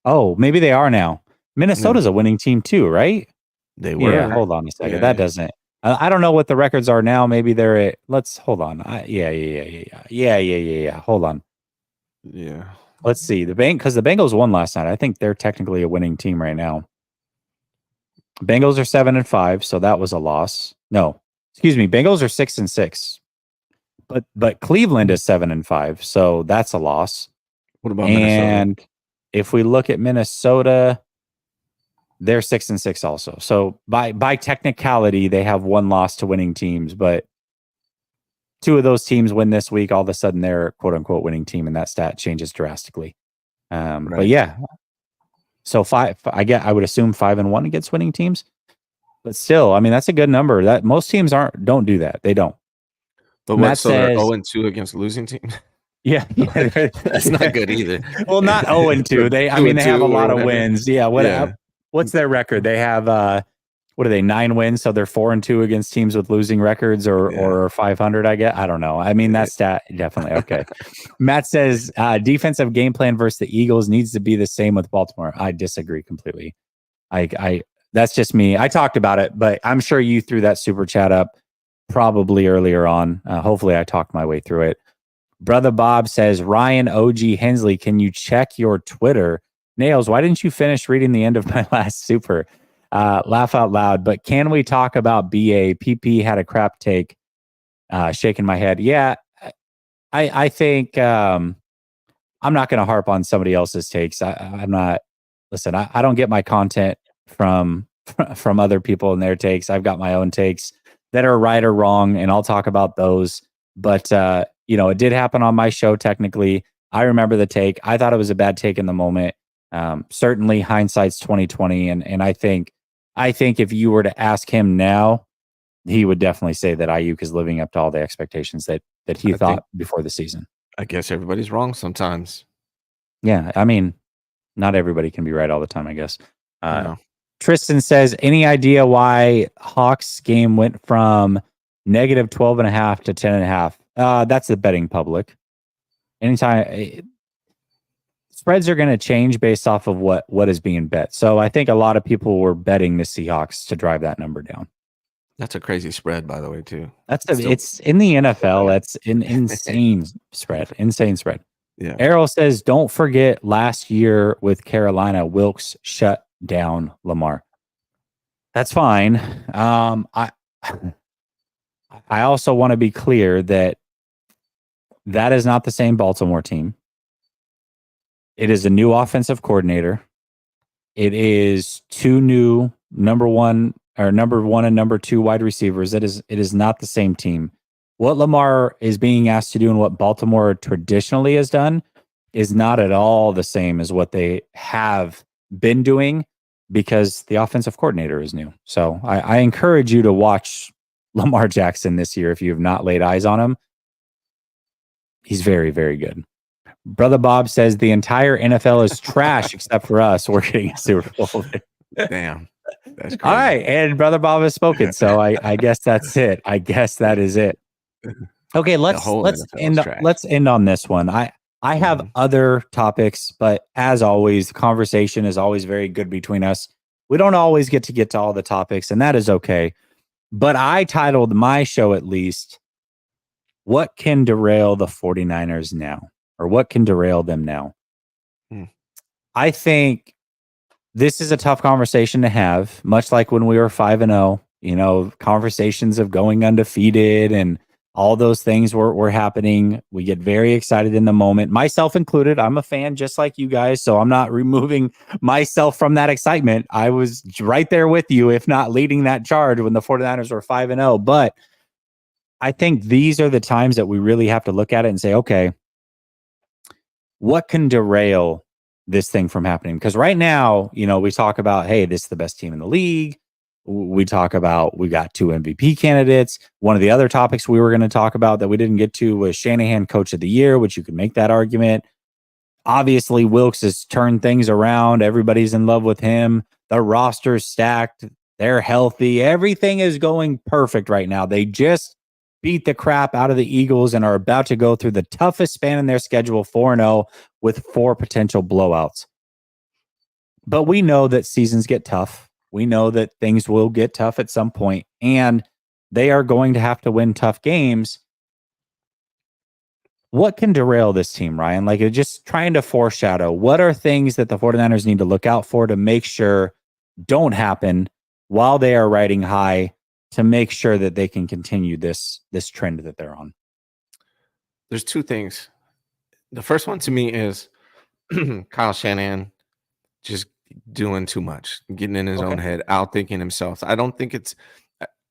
Oh, maybe they are now. Minnesota's a winning team too, right? They were. Yeah, hold on a second. That doesn't. I don't know what the records are now. Maybe they're at. Let's hold on. Yeah. Hold on. Yeah. Let's see because the Bengals won last night. I think they're technically a winning team right now. Bengals are 7-5, so that was a loss. No, excuse me. Bengals are 6-6, but Cleveland is 7-5, so that's a loss. What about Minnesota? And if we look at Minnesota, they're 6-6 also. So by technicality, they have one loss to winning teams, but two of those teams win this week. All of a sudden, they're a quote unquote winning team, and that stat changes drastically. But Right. yeah, so I would assume 5-1 against winning teams, but still, I mean, that's a good number. That most teams don't do that. They don't. But Matt what? So they're says, 0-2 against losing teams. yeah, That's not good either. Well, not 0-2. They have a lot of wins. Yeah. What's their record? They have what are they? 9 wins, so they're 4-2 against teams with losing records, or 500. I guess I don't know. I mean, that stat definitely okay. Matt says defensive game plan versus the Eagles needs to be the same with Baltimore. I disagree completely. I that's just me. I talked about it, but I'm sure you threw that super chat up probably earlier on. Hopefully, I talked my way through it. Brother Bob says, Ryan OG Hensley, can you check your Twitter? Nails, why didn't you finish reading the end of my last super? Laugh out loud. But can we talk about BA? PP had a crap take. Shaking my head. Yeah, I think I'm not going to harp on somebody else's takes. I'm not. Listen, I don't get my content from other people and their takes. I've got my own takes that are right or wrong, and I'll talk about those. But it did happen on my show. Technically, I remember the take. I thought it was a bad take in the moment. Certainly, hindsight's 2020, and I think if you were to ask him now, he would definitely say that Ayuk is living up to all the expectations that he thought before the season. I guess everybody's wrong sometimes. Yeah, I mean, not everybody can be right all the time, I guess. Tristan says, any idea why Hawks game went from negative 12.5 to 10.5? That's the betting public. Anytime spreads are going to change based off of what is being bet. So I think a lot of people were betting the Seahawks to drive that number down. That's a crazy spread, by the way, too. It's in the NFL. That's an insane spread. Insane spread. Yeah. Errol says, don't forget last year with Carolina, Wilkes shut down Lamar. That's fine. I also want to be clear that is not the same Baltimore team. It is a new offensive coordinator. It is two new number one and number two wide receivers. It is not the same team. What Lamar is being asked to do and what Baltimore traditionally has done is not at all the same as what they have been doing, because the offensive coordinator is new. So I encourage you to watch Lamar Jackson this year if you have not laid eyes on him. He's very, very good. Brother Bob says the entire NFL is trash except for us. We're getting a Super Bowl. Damn. That's crazy. All right. And Brother Bob has spoken. So I guess that's it. I guess that is it. Okay, let's end on this one. I have other topics, but as always, the conversation is always very good between us. We don't always get to all the topics, and that is okay. But I titled my show, at least, What Can Derail the 49ers Now? Or what can derail them now? I think this is a tough conversation to have, much like when we were 5-0, conversations of going undefeated and all those things were happening. We get very excited in the moment, myself included. I'm a fan just like you guys, so I'm not removing myself from that excitement. I was right there with you, if not leading that charge when the 49ers were 5-0. But I think these are the times that we really have to look at it and say, okay, what can derail this thing from happening? Because right now, we talk about, hey, this is the best team in the league. We talk about we got 2 MVP candidates. One of the other topics we were going to talk about that we didn't get to was Shanahan Coach of the Year, which you could make that argument. Obviously, Wilkes has turned things around. Everybody's in love with him. The roster's stacked. They're healthy. Everything is going perfect right now. They just beat the crap out of the Eagles and are about to go through the toughest span in their schedule, 4-0, with 4 potential blowouts. But we know that seasons get tough. We know that things will get tough at some point, and they are going to have to win tough games. What can derail this team, Ryan? Like, just trying to foreshadow, what are things that the 49ers need to look out for to make sure don't happen while they are riding high to make sure that they can continue this trend that they're on? There's two things. The first one to me is Kyle Shanahan just doing too much, getting in his Okay. own head, outthinking himself. I don't think it's.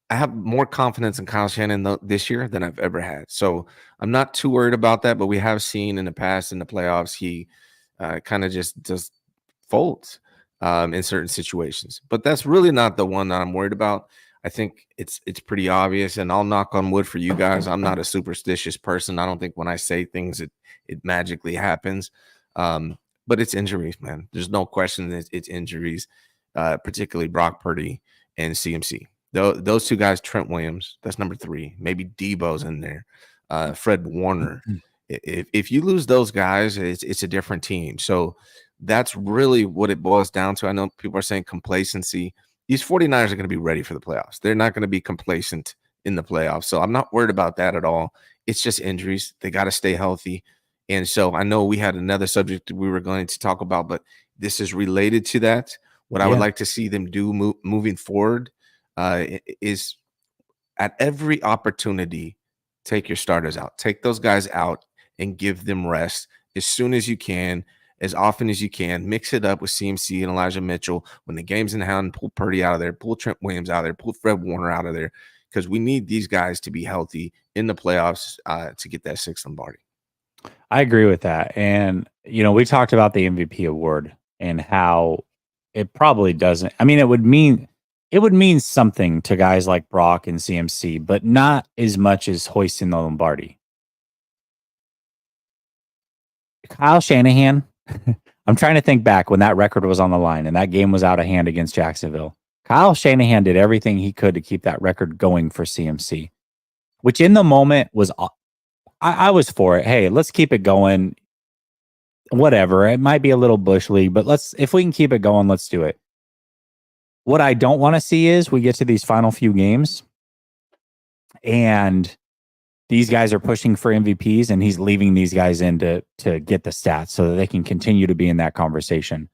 I have more confidence in Kyle Shanahan this year than I've ever had. So I'm not too worried about that. But we have seen in the past in the playoffs, he kind of just folds in certain situations. But that's really not the one that I'm worried about. I think it's pretty obvious, and I'll knock on wood for you guys. I'm not a superstitious person. I don't think when I say things, it magically happens. But it's injuries, man. There's no question that it's injuries, particularly Brock Purdy and CMC. Those two guys, Trent Williams, that's number 3. Maybe Debo's in there. Fred Warner. If you lose those guys, it's a different team. So that's really what it boils down to. I know people are saying complacency. These 49ers are going to be ready for the playoffs. They're not going to be complacent in the playoffs. So I'm not worried about that at all. It's just injuries. They got to stay healthy. And so I know we had another subject we were going to talk about, but this is related to that. What I would like to see them do moving forward is at every opportunity, take your starters out. Take those guys out and give them rest as soon as you can, as often as you can. Mix it up with CMC and Elijah Mitchell. When the game's in hand, pull Purdy out of there, pull Trent Williams out of there, pull Fred Warner out of there, because we need these guys to be healthy in the playoffs to get that 6th Lombardi. I agree with that. And, we talked about the MVP award and how it probably doesn't. I mean, it would mean something to guys like Brock and CMC, but not as much as hoisting the Lombardi. Kyle Shanahan, I'm trying to think back when that record was on the line and that game was out of hand against Jacksonville. Kyle Shanahan did everything he could to keep that record going for CMC, which in the moment was, I was for it. Hey, let's keep it going. Whatever. It might be a little bush league, but if we can keep it going, let's do it. What I don't want to see is we get to these final few games and these guys are pushing for MVPs and he's leaving these guys in to get the stats so that they can continue to be in that conversation.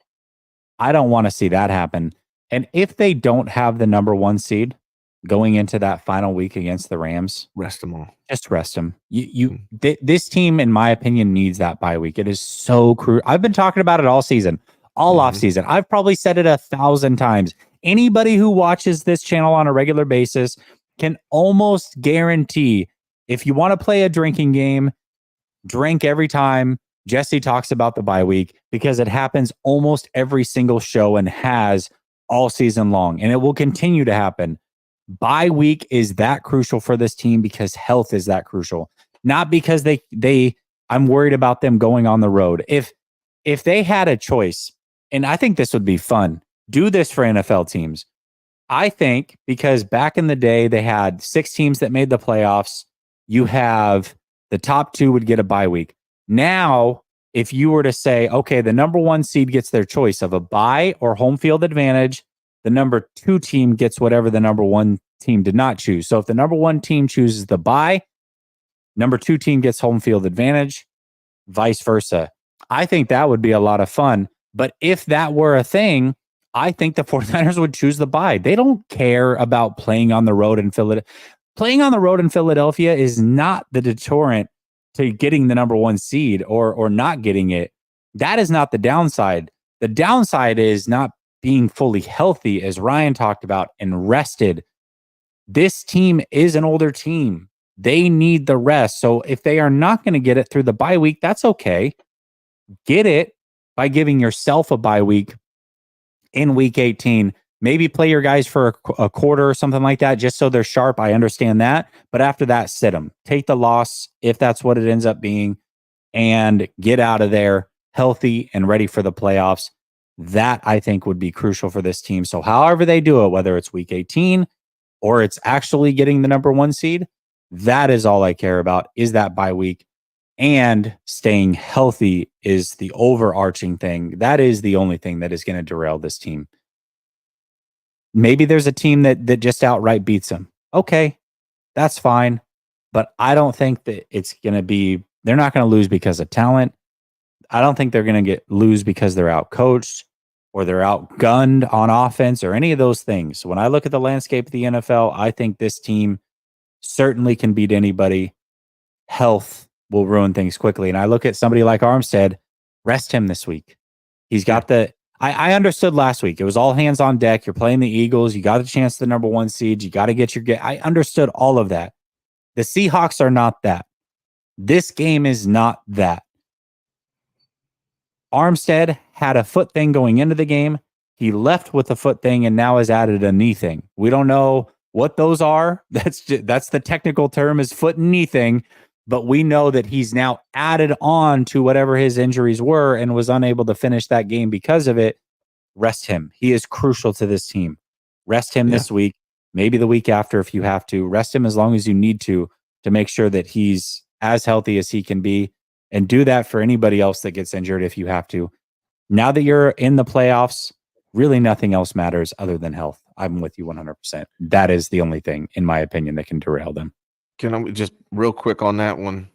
I don't want to see that happen. And if they don't have the number 1 seed going into that final week against the Rams, rest them all. Just rest them. This team, in my opinion, needs that bye week. It is so crucial. I've been talking about it all season, off season. I've probably said it 1,000 times. Anybody who watches this channel on a regular basis can almost guarantee if you want to play a drinking game, drink every time Jesse talks about the bye week, because it happens almost every single show and has all season long, and it will continue to happen. Bye week is that crucial for this team because health is that crucial, not because I'm worried about them going on the road. If they had a choice, and I think this would be fun, do this for NFL teams. I think because back in the day, they had 6 teams that made the playoffs. You have the top 2 would get a bye week. Now, if you were to say, okay, the number 1 seed gets their choice of a bye or home field advantage, the number 2 team gets whatever the number 1 team did not choose. So if the number 1 team chooses the bye, number 2 team gets home field advantage, vice versa. I think that would be a lot of fun. But if that were a thing, I think the 49ers would choose the bye. They don't care about playing on the road in Philadelphia. Playing on the road in Philadelphia is not the deterrent to getting the number 1 seed or not getting it. That is not the downside. The downside is not being fully healthy, as Ryan talked about, and rested. This team is an older team. They need the rest. So if they are not going to get it through the bye week, that's okay. Get it by giving yourself a bye week in week 18. Maybe play your guys for a quarter or something like that, just so they're sharp. I understand that. But after that, sit them. Take the loss, if that's what it ends up being, and get out of there healthy and ready for the playoffs. That, I think, would be crucial for this team. So however they do it, whether it's week 18 or it's actually getting the number 1 seed, that is all I care about, is that bye week. And staying healthy is the overarching thing. That is the only thing that is going to derail this team. Maybe there's a team that just outright beats them. Okay, that's fine. But I don't think that it's going to be, they're not going to lose because of talent. I don't think they're going to lose because they're out coached. or they're outgunned on offense or any of those things. When I look at the landscape of the NFL, I think this team certainly can beat anybody. Health will ruin things quickly. And I look at somebody like Armstead, rest him this week. He's got I understood last week. It was all hands on deck. You're playing the Eagles. You got a chance to the number 1 seed. You got to get I understood all of that. The Seahawks are not that. This game is not that. Armstead had a foot thing going into the game. He left with a foot thing and now has added a knee thing. We don't know what those are. That's the technical term, is foot and knee thing. But we know that he's now added on to whatever his injuries were and was unable to finish that game because of it. Rest him. He is crucial to this team. Rest him this week, maybe the week after if you have to. Rest him as long as you need to make sure that he's as healthy as he can be. And do that for anybody else that gets injured if you have to. Now that you're in the playoffs, really nothing else matters other than health. I'm with you 100%. That is the only thing, in my opinion, that can derail them. Can I just real quick on that one?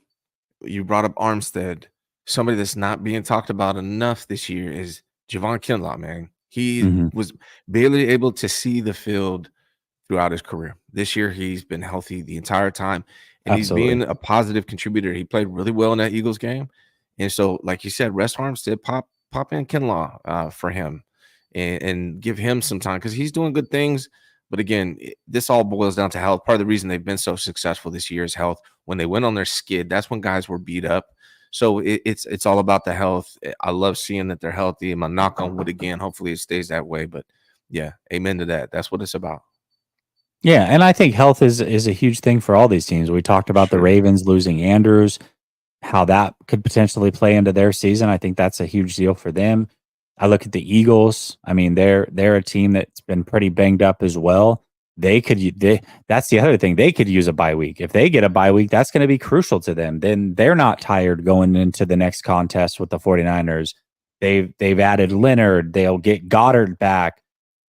You brought up Armstead. Somebody that's not being talked about enough this year is Javon Kinlaw, man. He was barely able to see the field throughout his career. This year, he's been healthy the entire time, and he's being a positive contributor. He played really well in that Eagles game. And so, like you said, rest Armstead, pop in Kinlaw for him and give him some time because he's doing good things. But again, this all boils down to health. Part of the reason they've been so successful this year is health. When they went on their skid, that's when guys were beat up. So it's all about the health. I love seeing that they're healthy. I'm gonna knock on wood again. Hopefully it stays that way. But yeah, amen to that. That's what it's about. Yeah, and I think health is a huge thing for all these teams. We talked about the Ravens losing Andrews, how that could potentially play into their season. I think that's a huge deal for them. I look at the Eagles. I mean, they're a team that's been pretty banged up as well. That's the other thing. They could use a bye week. If they get a bye week, that's going to be crucial to them. Then they're not tired going into the next contest with the 49ers. They've added Leonard. They'll get Goddard back.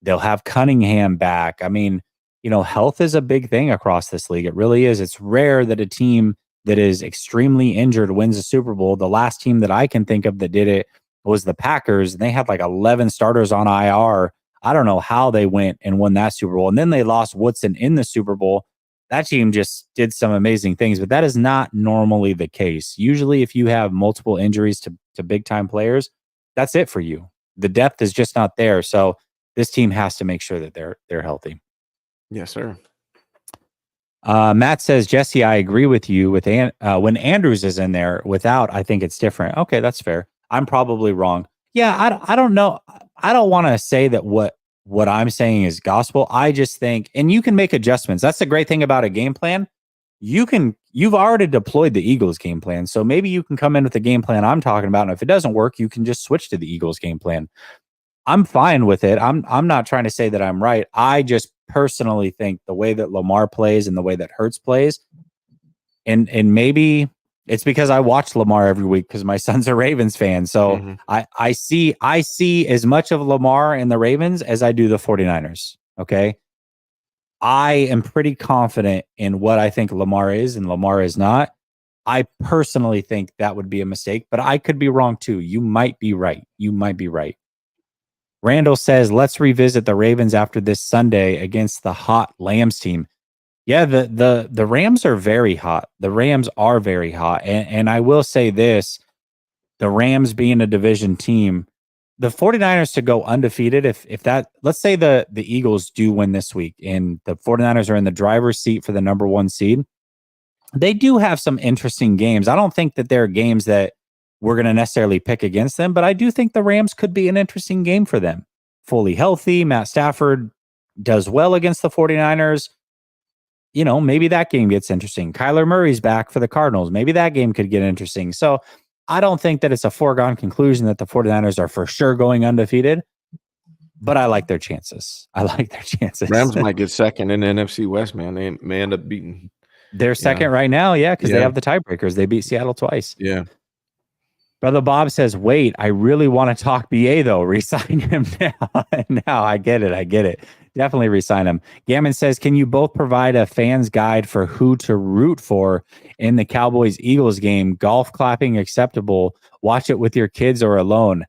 They'll have Cunningham back. I mean, health is a big thing across this league. It really is. It's rare that a team that is extremely injured wins a Super Bowl. The last team that I can think of that did it was the Packers, and they had like 11 starters on IR. I don't know how they went and won that Super Bowl. And then they lost Woodson in the Super Bowl. That team just did some amazing things, but that is not normally the case. Usually if you have multiple injuries to big-time players, that's it for you. The depth is just not there. So this team has to make sure that they're healthy. Yes, sir. Matt says, Jesse, I agree with you. When Andrews is in there, without, I think it's different. Okay, that's fair. I'm probably wrong. Yeah, I don't know. I don't want to say that what I'm saying is gospel. I just think, and you can make adjustments. That's the great thing about a game plan. You've already deployed the Eagles game plan. So maybe you can come in with the game plan I'm talking about. And if it doesn't work, you can just switch to the Eagles game plan. I'm fine with it. I'm not trying to say that I'm right. I just personally think the way that Lamar plays and the way that Hurts plays, and maybe it's because I watch Lamar every week because my son's a Ravens fan. So I see as much of Lamar and the Ravens as I do the 49ers. Okay. I am pretty confident in what I think Lamar is and Lamar is not. I personally think that would be a mistake, but I could be wrong too. You might be right. Randall says, let's revisit the Ravens after this Sunday against the hot Lambs team. Yeah, the Rams are very hot. The Rams are very hot. And I will say this, the Rams being a division team, the 49ers to go undefeated, if that, let's say the Eagles do win this week and the 49ers are in the driver's seat for the number 1 seed, they do have some interesting games. I don't think that they're games that we're going to necessarily pick against them, but I do think the Rams could be an interesting game for them. Fully healthy, Matt Stafford does well against the 49ers. Maybe that game gets interesting. Kyler Murray's back for the Cardinals. Maybe that game could get interesting. So I don't think that it's a foregone conclusion that the 49ers are for sure going undefeated, but I like their chances. Rams might get second in the NFC West, man. They may end up beating. They're second right now, yeah, because they have the tiebreakers. They beat Seattle twice. Yeah. Brother Bob says, wait, I really want to talk BA, though. Resign him now. Now, I get it. Definitely resign him. Gammon says, can you both provide a fan's guide for who to root for in the Cowboys-Eagles game? Golf clapping acceptable. Watch it with your kids or alone.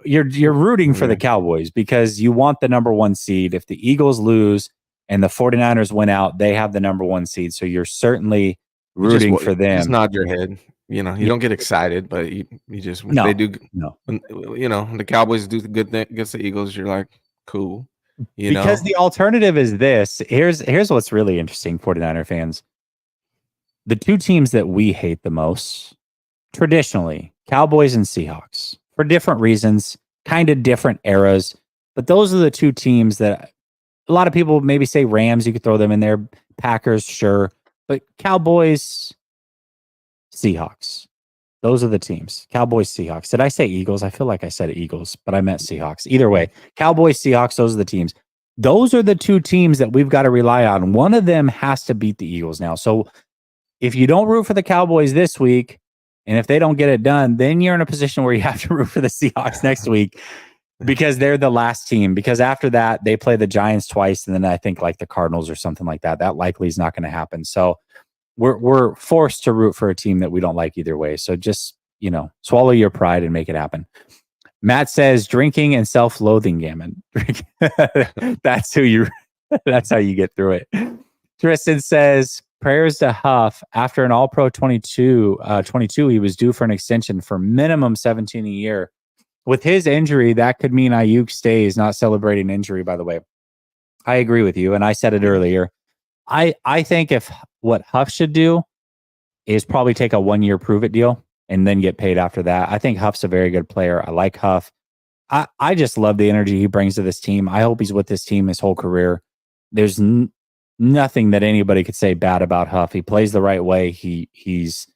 you're rooting for the Yeah. Cowboys because you want the number 1 seed. If the Eagles lose and the 49ers win out, they have the number 1 seed. So you're certainly rooting for You just them. nod your head. You know, you Yeah. don't get excited, but you just they No, do. no. When, you know, the Cowboys do the good thing against the Eagles. You're like, cool. You Because know, the alternative is this. Here's what's really interesting, 49er fans. The 2 teams that we hate the most, traditionally, Cowboys and Seahawks, for different reasons, kind of different eras. But those are the 2 teams that a lot of people maybe say Rams, you could throw them in there. Packers, sure. But Cowboys, Seahawks. Those are the teams. Cowboys, Seahawks. Did I say Eagles? I feel like I said Eagles, but I meant Seahawks. Either way, Cowboys, Seahawks, those are the teams. Those are the 2 teams that we've got to rely on. One of them has to beat the Eagles now. So if you don't root for the Cowboys this week, and if they don't get it done, then you're in a position where you have to root for the Seahawks next week because they're the last team. Because after that, they play the Giants twice, and then I think like the Cardinals or something like that. That likely is not going to happen. So we're forced to root for a team that we don't like either way. So just, swallow your pride and make it happen. Matt says drinking and self-loathing gammon. That's how you get through it. Tristan says prayers to Huff. After an All-Pro 22, he was due for an extension for minimum 17 a year. With his injury, that could mean Ayuk stays, not celebrating injury, by the way. I agree with you, and I said it earlier. I think if what Huff should do is probably take a 1-year prove-it deal and then get paid after that. I think Huff's a very good player. I like Huff. I just love the energy he brings to this team. I hope he's with this team his whole career. There's nothing that anybody could say bad about Huff. He plays the right way. He's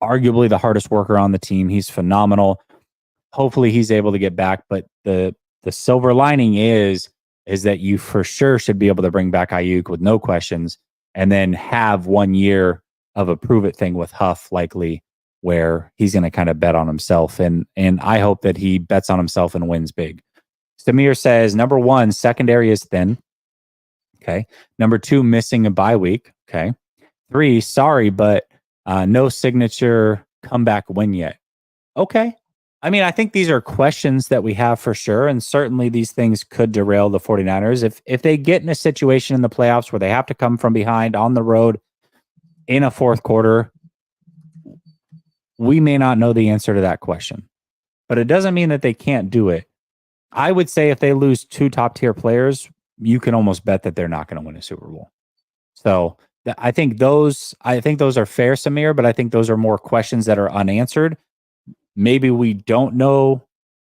arguably the hardest worker on the team. He's phenomenal. Hopefully he's able to get back. But the silver lining is that you for sure should be able to bring back Ayuk with no questions and then have 1 year of a prove it thing with Huff likely where he's going to kind of bet on himself. And I hope that he bets on himself and wins big. Samir says, number 1, secondary is thin. Okay. Number 2, missing a bye week. Okay. 3, sorry, but no signature comeback win yet. Okay. I mean, I think these are questions that we have for sure. And certainly these things could derail the 49ers. If they get in a situation in the playoffs where they have to come from behind on the road in a fourth quarter, we may not know the answer to that question. But it doesn't mean that they can't do it. I would say if they lose 2 top tier players, you can almost bet that they're not going to win a Super Bowl. So I think those are fair, Samir, but I think those are more questions that are unanswered. Maybe we don't know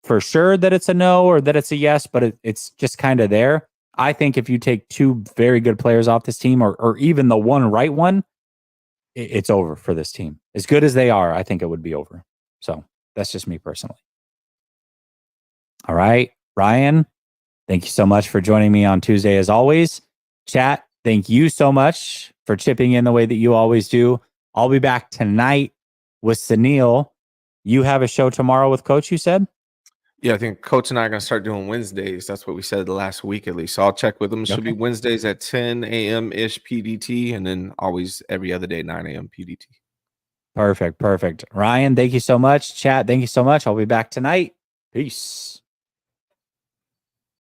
for sure that it's a no or that it's a yes, but it's just kind of there. I think if you take 2 very good players off this team or even the one right one, it's over for this team. As good as they are, I think it would be over. So that's just me personally. All right, Ryan, thank you so much for joining me on Tuesday as always. Chat, thank you so much for chipping in the way that you always do. I'll be back tonight with Sunil. You have a show tomorrow with Coach, you said? Yeah, I think Coach and I are going to start doing Wednesdays. That's what we said the last week at least. So I'll check with them. It should be Wednesdays at 10 a.m.-ish PDT, and then always every other day, 9 a.m. PDT. Perfect. Ryan, thank you so much. Chat, thank you so much. I'll be back tonight. Peace.